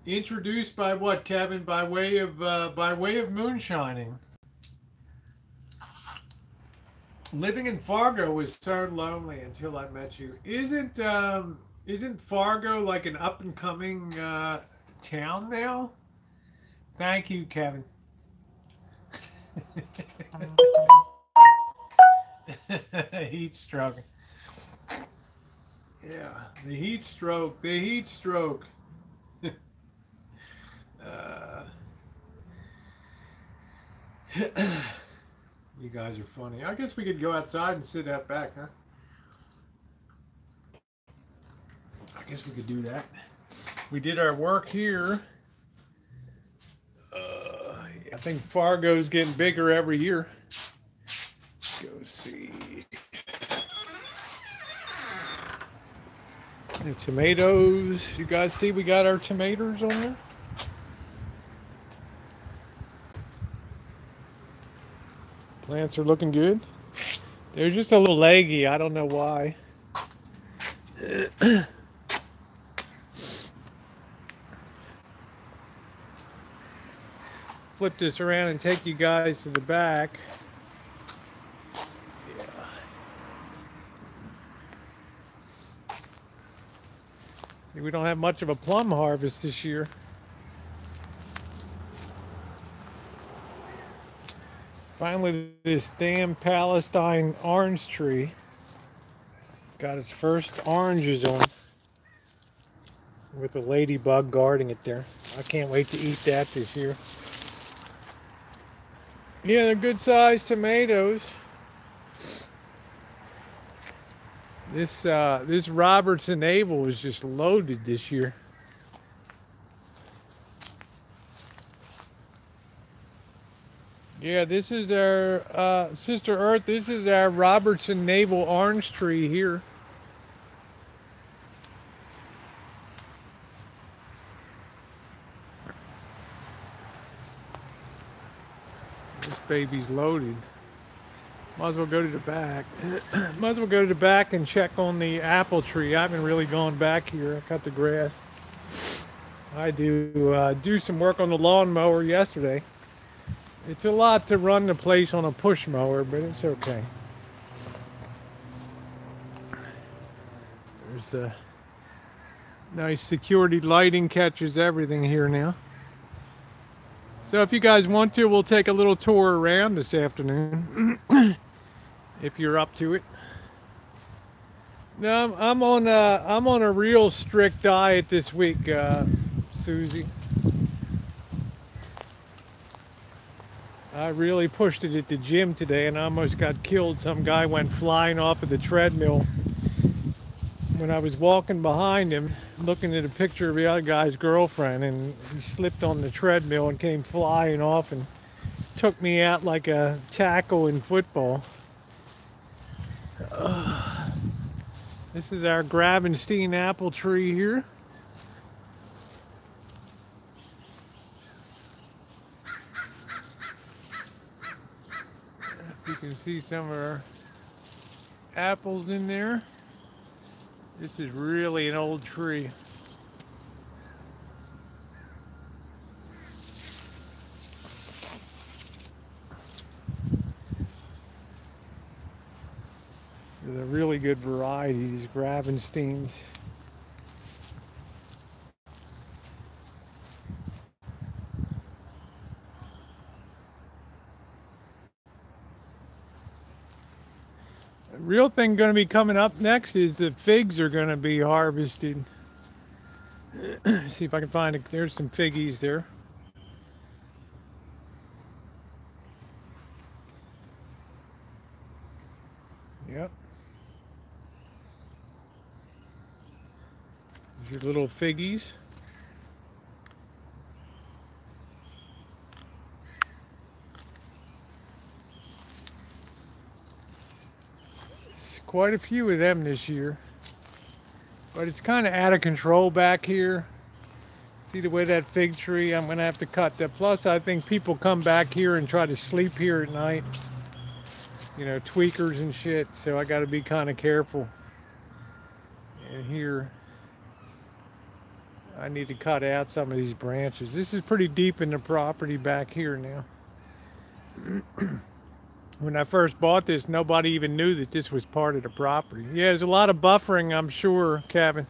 S1: Introduced by what, Kevin? By way of moonshining. Living in Fargo was so lonely until I met you. Isn't Fargo like an up and coming town now? Thank you, Kevin. Heat stroke. Yeah, the heat stroke. The heat stroke. uh, you guys are funny. I guess we could go outside and sit out back, huh? I guess we could do that. We did our work here. I think Fargo's getting bigger every year. Let's go see. The tomatoes. You guys see we got our tomatoes on there? Plants are looking good. They're just a little leggy. I don't know why. Flip this around and take you guys to the back. Yeah. See, we don't have much of a plum harvest this year. Finally, this damn Palestine orange tree got its first oranges on with a ladybug guarding it there. I can't wait to eat that this year. Yeah, they're good sized tomatoes. This Robertson Abel is just loaded this year. Yeah, this is our Sister Earth. This is our Robertson Navel orange tree here. This baby's loaded. Might as well go to the back. Might as well go to the back and check on the apple tree. I haven't really gone back here. I cut the grass. I do some work on the lawnmower yesterday. It's a lot to run the place on a push mower, but it's okay. There's the nice security lighting catches everything here now. So if you guys want to, we'll take a little tour around this afternoon. If you're up to it. No, I'm on a real strict diet this week, Susie. I really pushed it at the gym today and I almost got killed. Some guy went flying off of the treadmill. When I was walking behind him, looking at a picture of the other guy's girlfriend, and he slipped on the treadmill and came flying off and took me out like a tackle in football. This is our Gravenstein apple tree here. You can see some of our apples in there. This is really an old tree. This is a really good variety, these Gravensteins. Real thing going to be coming up next is the figs are going to be harvested. See if I can find it. There's some figgies there. Yep. There's your little figgies. Quite a few of them this year, but it's kind of out of control back here. See the way that fig tree, I'm gonna have to cut that. Plus I think people come back here and try to sleep here at night, you know, tweakers and shit, so I got to be kind of careful. And here I need to cut out some of these branches. This is pretty deep in the property back here now. When I first bought this, nobody even knew that this was part of the property. Yeah, there's a lot of buffering, I'm sure, Kevin.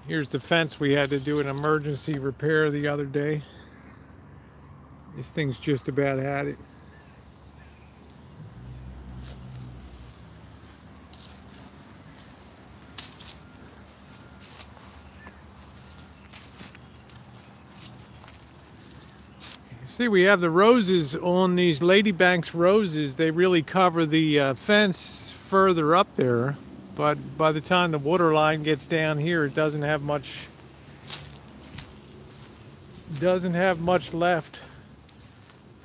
S1: Here's the fence we had to do an emergency repair the other day. This thing's just about had it. See, we have the roses on these Ladybanks roses. They really cover the fence further up there, but by the time the water line gets down here, it doesn't have much left.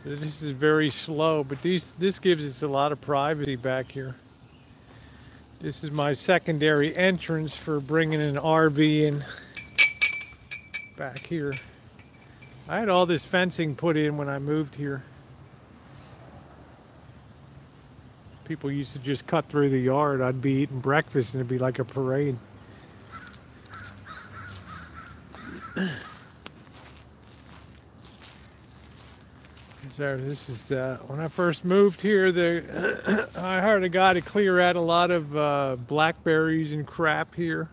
S1: So this is very slow, but this gives us a lot of privacy back here. This is my secondary entrance for bringing an RV in back here. I had all this fencing put in when I moved here. People used to just cut through the yard. I'd be eating breakfast and it'd be like a parade. So this is when I first moved here. I hired a guy to clear out a lot of blackberries and crap here.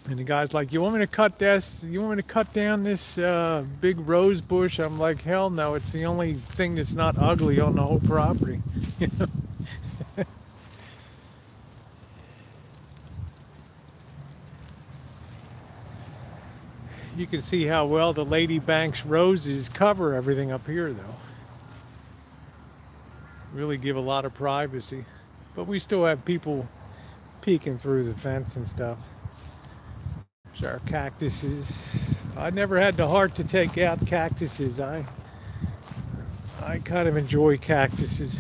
S1: And the guy's like, "You want me to cut this? You want me to cut down this big rose bush?" I'm like, "Hell no! It's the only thing that's not ugly on the whole property." You know? You can see how well the Ladybanks roses cover everything up here, though. Really give a lot of privacy, but we still have people peeking through the fence and stuff. Our cactuses. I never had the heart to take out cactuses. I kind of enjoy cactuses.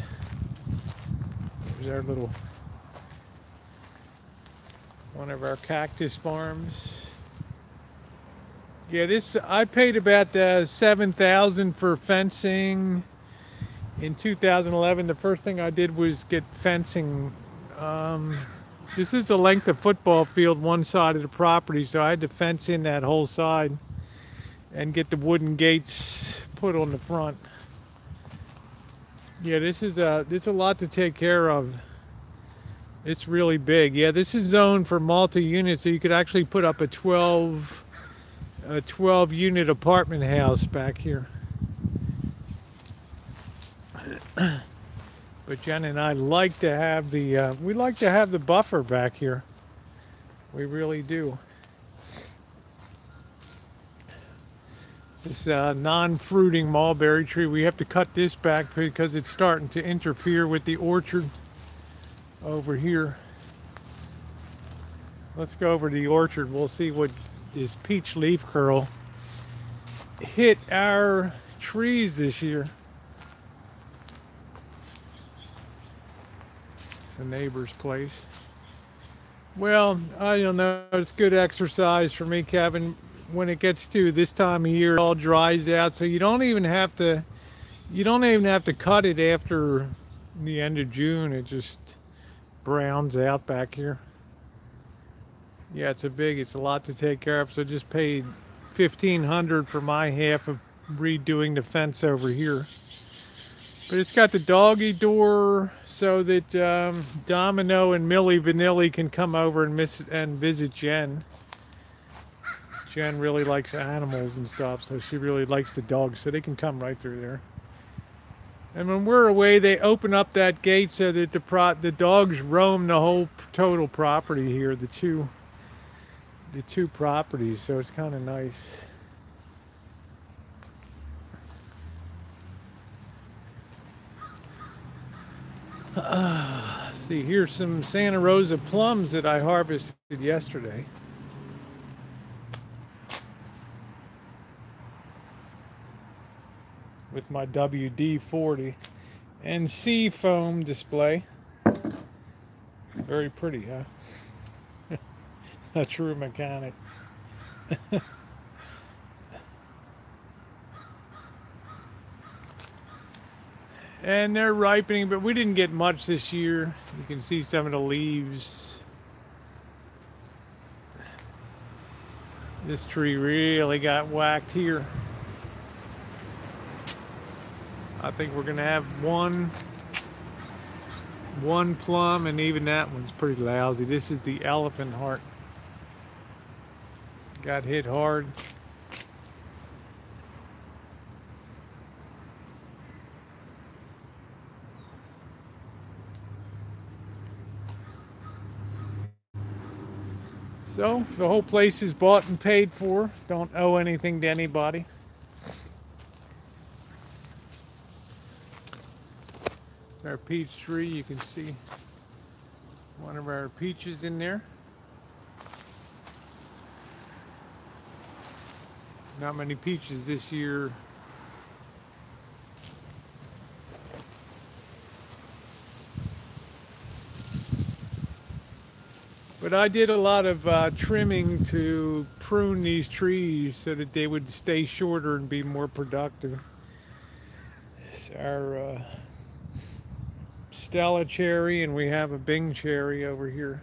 S1: There's our little one of our cactus farms. Yeah, this I paid about $7,000 for fencing in 2011. The first thing I did was get fencing. This is the length of football field, one side of the property, so I had to fence in that whole side and get the wooden gates put on the front. Yeah, this is a lot to take care of. It's really big. Yeah, this is zoned for multi-unit, so you could actually put up a 12 unit apartment house back here. But Jen and I like to have the buffer back here. We really do. This non-fruiting mulberry tree, we have to cut this back because it's starting to interfere with the orchard over here. Let's go over to the orchard. We'll see what this peach leaf curl hit our trees this year. The neighbor's place. Well, I don't know. It's good exercise for me, Kevin. When it gets to this time of year, it all dries out, so you don't even have to cut it after the end of June. It just browns out back here. Yeah, it's a lot to take care of. So I just paid $1,500 for my half of redoing the fence over here. But it's got the doggy door so that Domino and Millie Vanilli can come over and visit Jen. Jen really likes animals and stuff, so she really likes the dogs, so they can come right through there. And when we're away, they open up that gate so that the dogs roam the whole total property here, the two properties, so it's kind of nice. See, here's some Santa Rosa plums that I harvested yesterday. With my WD-40 and sea foam display. Very pretty, huh? A true mechanic. And they're ripening, but we didn't get much this year. You can see some of the leaves. This tree really got whacked here. I think we're gonna have one plum, and even that one's pretty lousy. This is the elephant heart. Got hit hard. So the whole place is bought and paid for. Don't owe anything to anybody. Our peach tree, you can see one of our peaches in there. Not many peaches this year. But I did a lot of trimming to prune these trees so that they would stay shorter and be more productive. It's our Stella cherry, and we have a Bing cherry over here.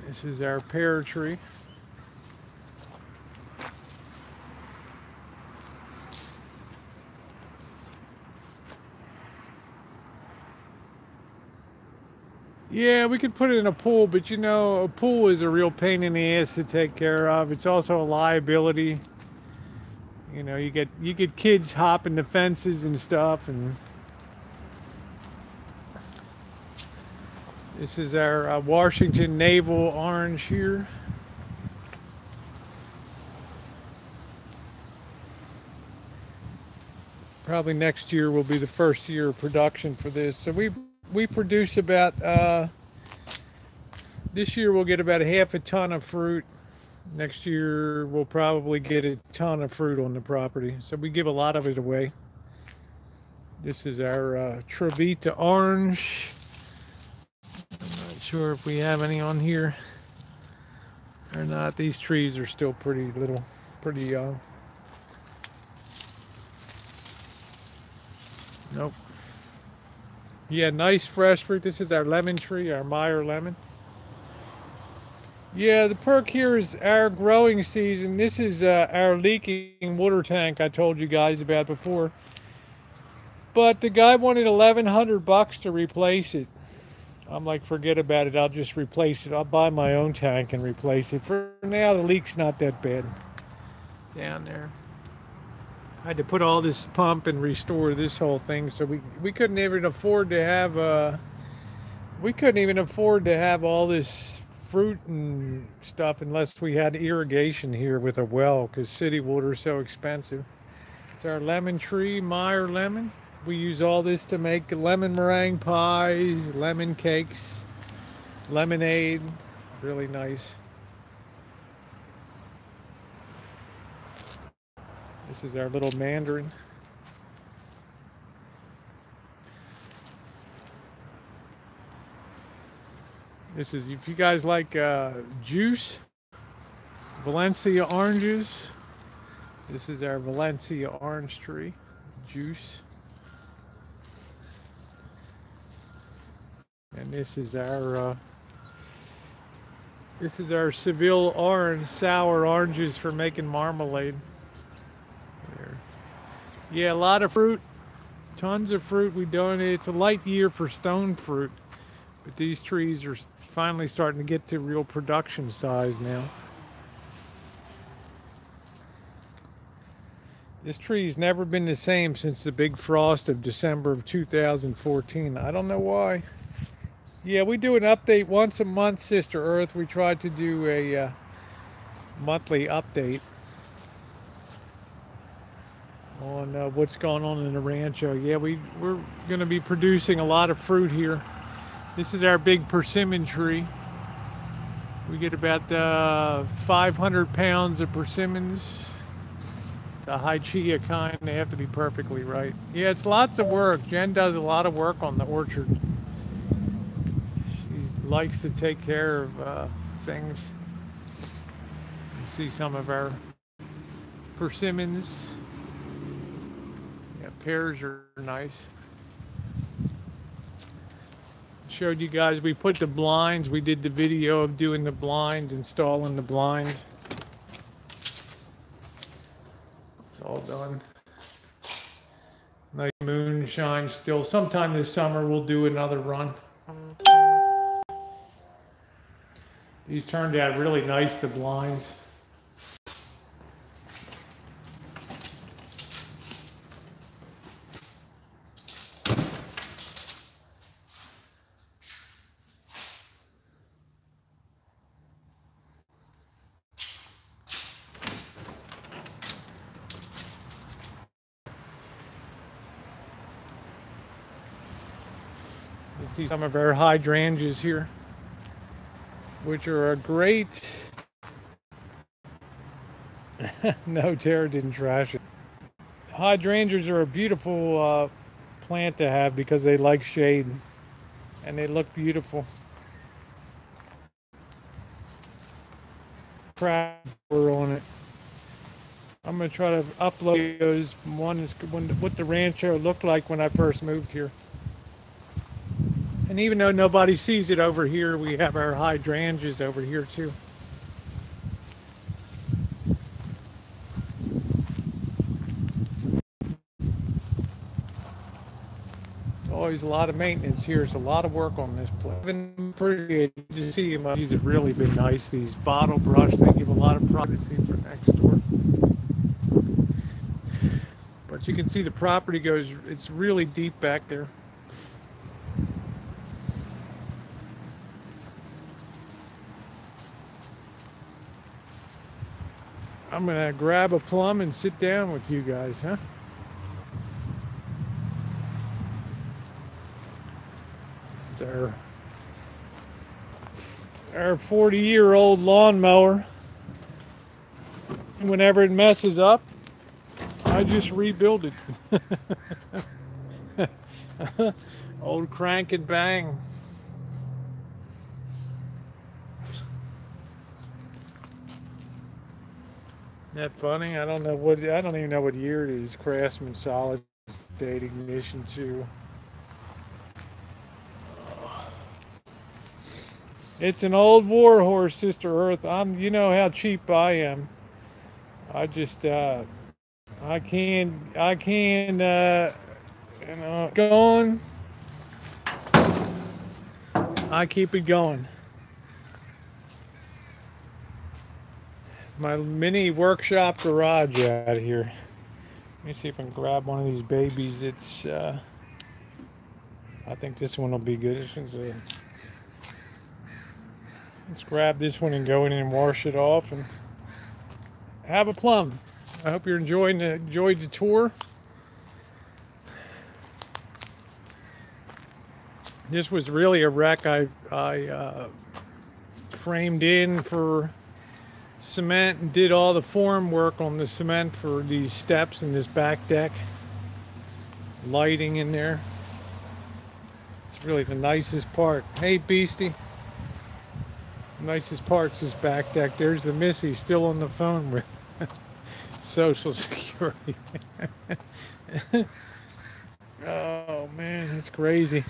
S1: This is our pear tree. Yeah, we could put it in a pool, but you know, a pool is a real pain in the ass to take care of. It's also a liability. You know, you get kids hopping the fences and stuff, and this is our Washington Navel orange here. Probably next year will be the first year of production for this. So we produce about, this year we'll get about half a ton of fruit. Next year we'll probably get a ton of fruit on the property. So we give a lot of it away. This is our Trevita orange. I'm not sure if we have any on here or not. These trees are still pretty young. Nope. Yeah, nice fresh fruit. This is our lemon tree, our Meyer lemon. Yeah, the perk here is our growing season. This is our leaking water tank I told you guys about before. But the guy wanted $1,100 to replace it. I'm like, forget about it. I'll just replace it. I'll buy my own tank and replace it. For now, the leak's not that bad down there. I had to put all this pump and restore this whole thing, so we couldn't even afford to have all this fruit and stuff unless we had irrigation here with a well, because city water is so expensive. It's our lemon tree, Meyer lemon. We use all this to make lemon meringue pies, lemon cakes, lemonade. Really nice. This is our little mandarin. This is, if you guys like juice, Valencia oranges. This is our Valencia orange tree, juice. And this is our Seville orange, sour oranges for making marmalade. There. Yeah, a lot of fruit, tons of fruit. We donate. It's a light year for stone fruit, but these trees are finally starting to get to real production size now. This tree's never been the same since the big frost of December of 2014. I don't know why. Yeah, we do an update once a month, Sister Earth. We try to do a monthly update on what's going on in the rancho. Yeah, we're going to be producing a lot of fruit here. This is our big persimmon tree. We get about 500 pounds of persimmons. The high chia kind, they have to be perfectly right. Yeah, it's lots of work. Jen does a lot of work on the orchard. She likes to take care of things. You see some of our persimmons. Yeah, pears are nice. showed you guys, we put the blinds, we did the video of doing the blinds, installing the blinds. It's all done. Nice moonshine still. Sometime this summer we'll do another run. These turned out really nice, the blinds. You see some of our hydrangeas here, which are a great... No, Tara didn't trash it. Hydrangeas are a beautiful plant to have because they like shade and they look beautiful. Crap on it. I'm gonna try to upload those. One is what the rancho looked like when I first moved here. And even though nobody sees it over here, we have our hydrangeas over here too. It's always a lot of maintenance here. It's a lot of work on this place. I've been appreciated to see them. These have really been nice. These bottle brush, they give a lot of privacy for next door. But you can see the property goes, it's really deep back there. I'm gonna grab a plum and sit down with you guys, huh? This is our 40-year-old lawnmower. Whenever it messes up, I just rebuild it. Old crank and bang. Isn't that funny? I don't even know what year it is. Craftsman solid state ignition too. It's an old war horse, Sister Earth. You know how cheap I am. I just I can you know, going. I keep it going. My mini workshop garage out here. Let me see if I can grab one of these babies. It's I think this one will be good. This one's let's grab this one and go in and wash it off and have a plum. I hope you're enjoyed the tour. This was really a wreck. I framed in for cement and did all the form work on the cement for these steps and this back deck. Lighting in there. It's really the nicest part. Hey, Beastie. Nicest part's this back deck. There's the Missy still on the phone with Social Security. Oh man, it's crazy.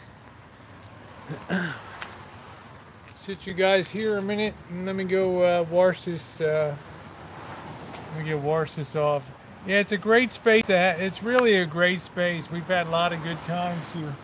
S1: Sit you guys here a minute and let me go wash this. Let me get wash this off. Yeah, it's a great space. It's really a great space. We've had a lot of good times here.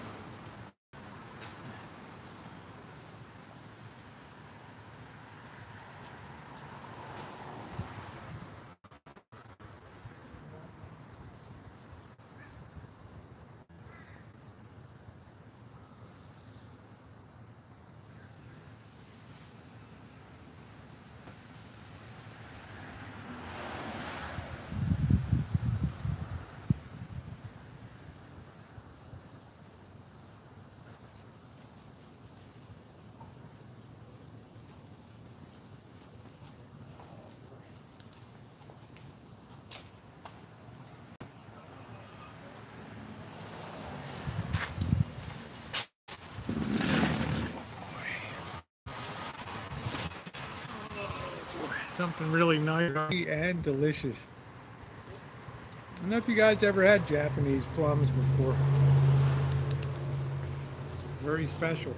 S1: Something really nice and delicious. I don't know if you guys ever had Japanese plums before. Very special.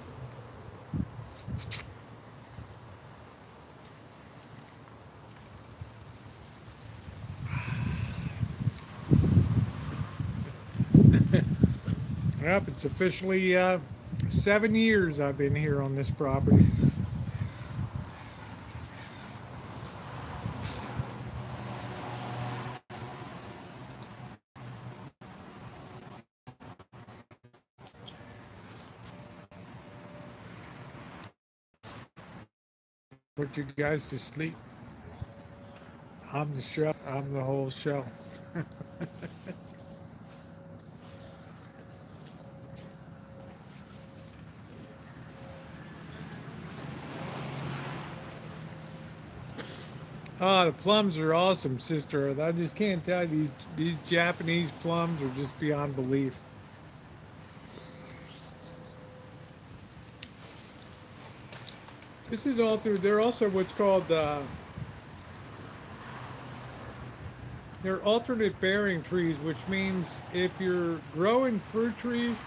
S1: Yep, it's officially 7 years I've been here on this property. Put you guys to sleep. I'm the show. I'm the whole show. Oh, the plums are awesome, Sister Earth. I just can't tell you, these Japanese plums are just beyond belief. This is all through. They're also what's called they're alternate bearing trees, which means if you're growing fruit trees,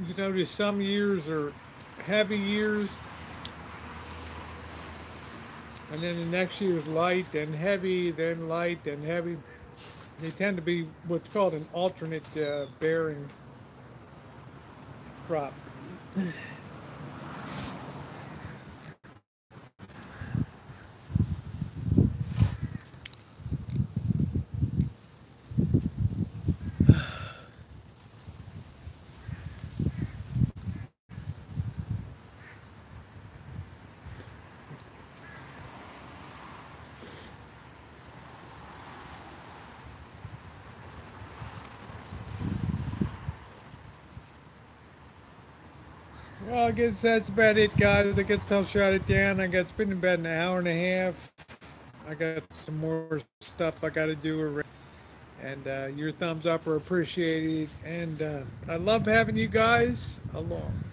S1: you notice some years are heavy years, and then the next year is light, then heavy, then light, then heavy. They tend to be what's called an alternate bearing crop. Well, I guess that's about it, guys. I guess I'll shut it down. It's been about an hour and a half. I got some more stuff I got to do around. And your thumbs up are appreciated. And I love having you guys along.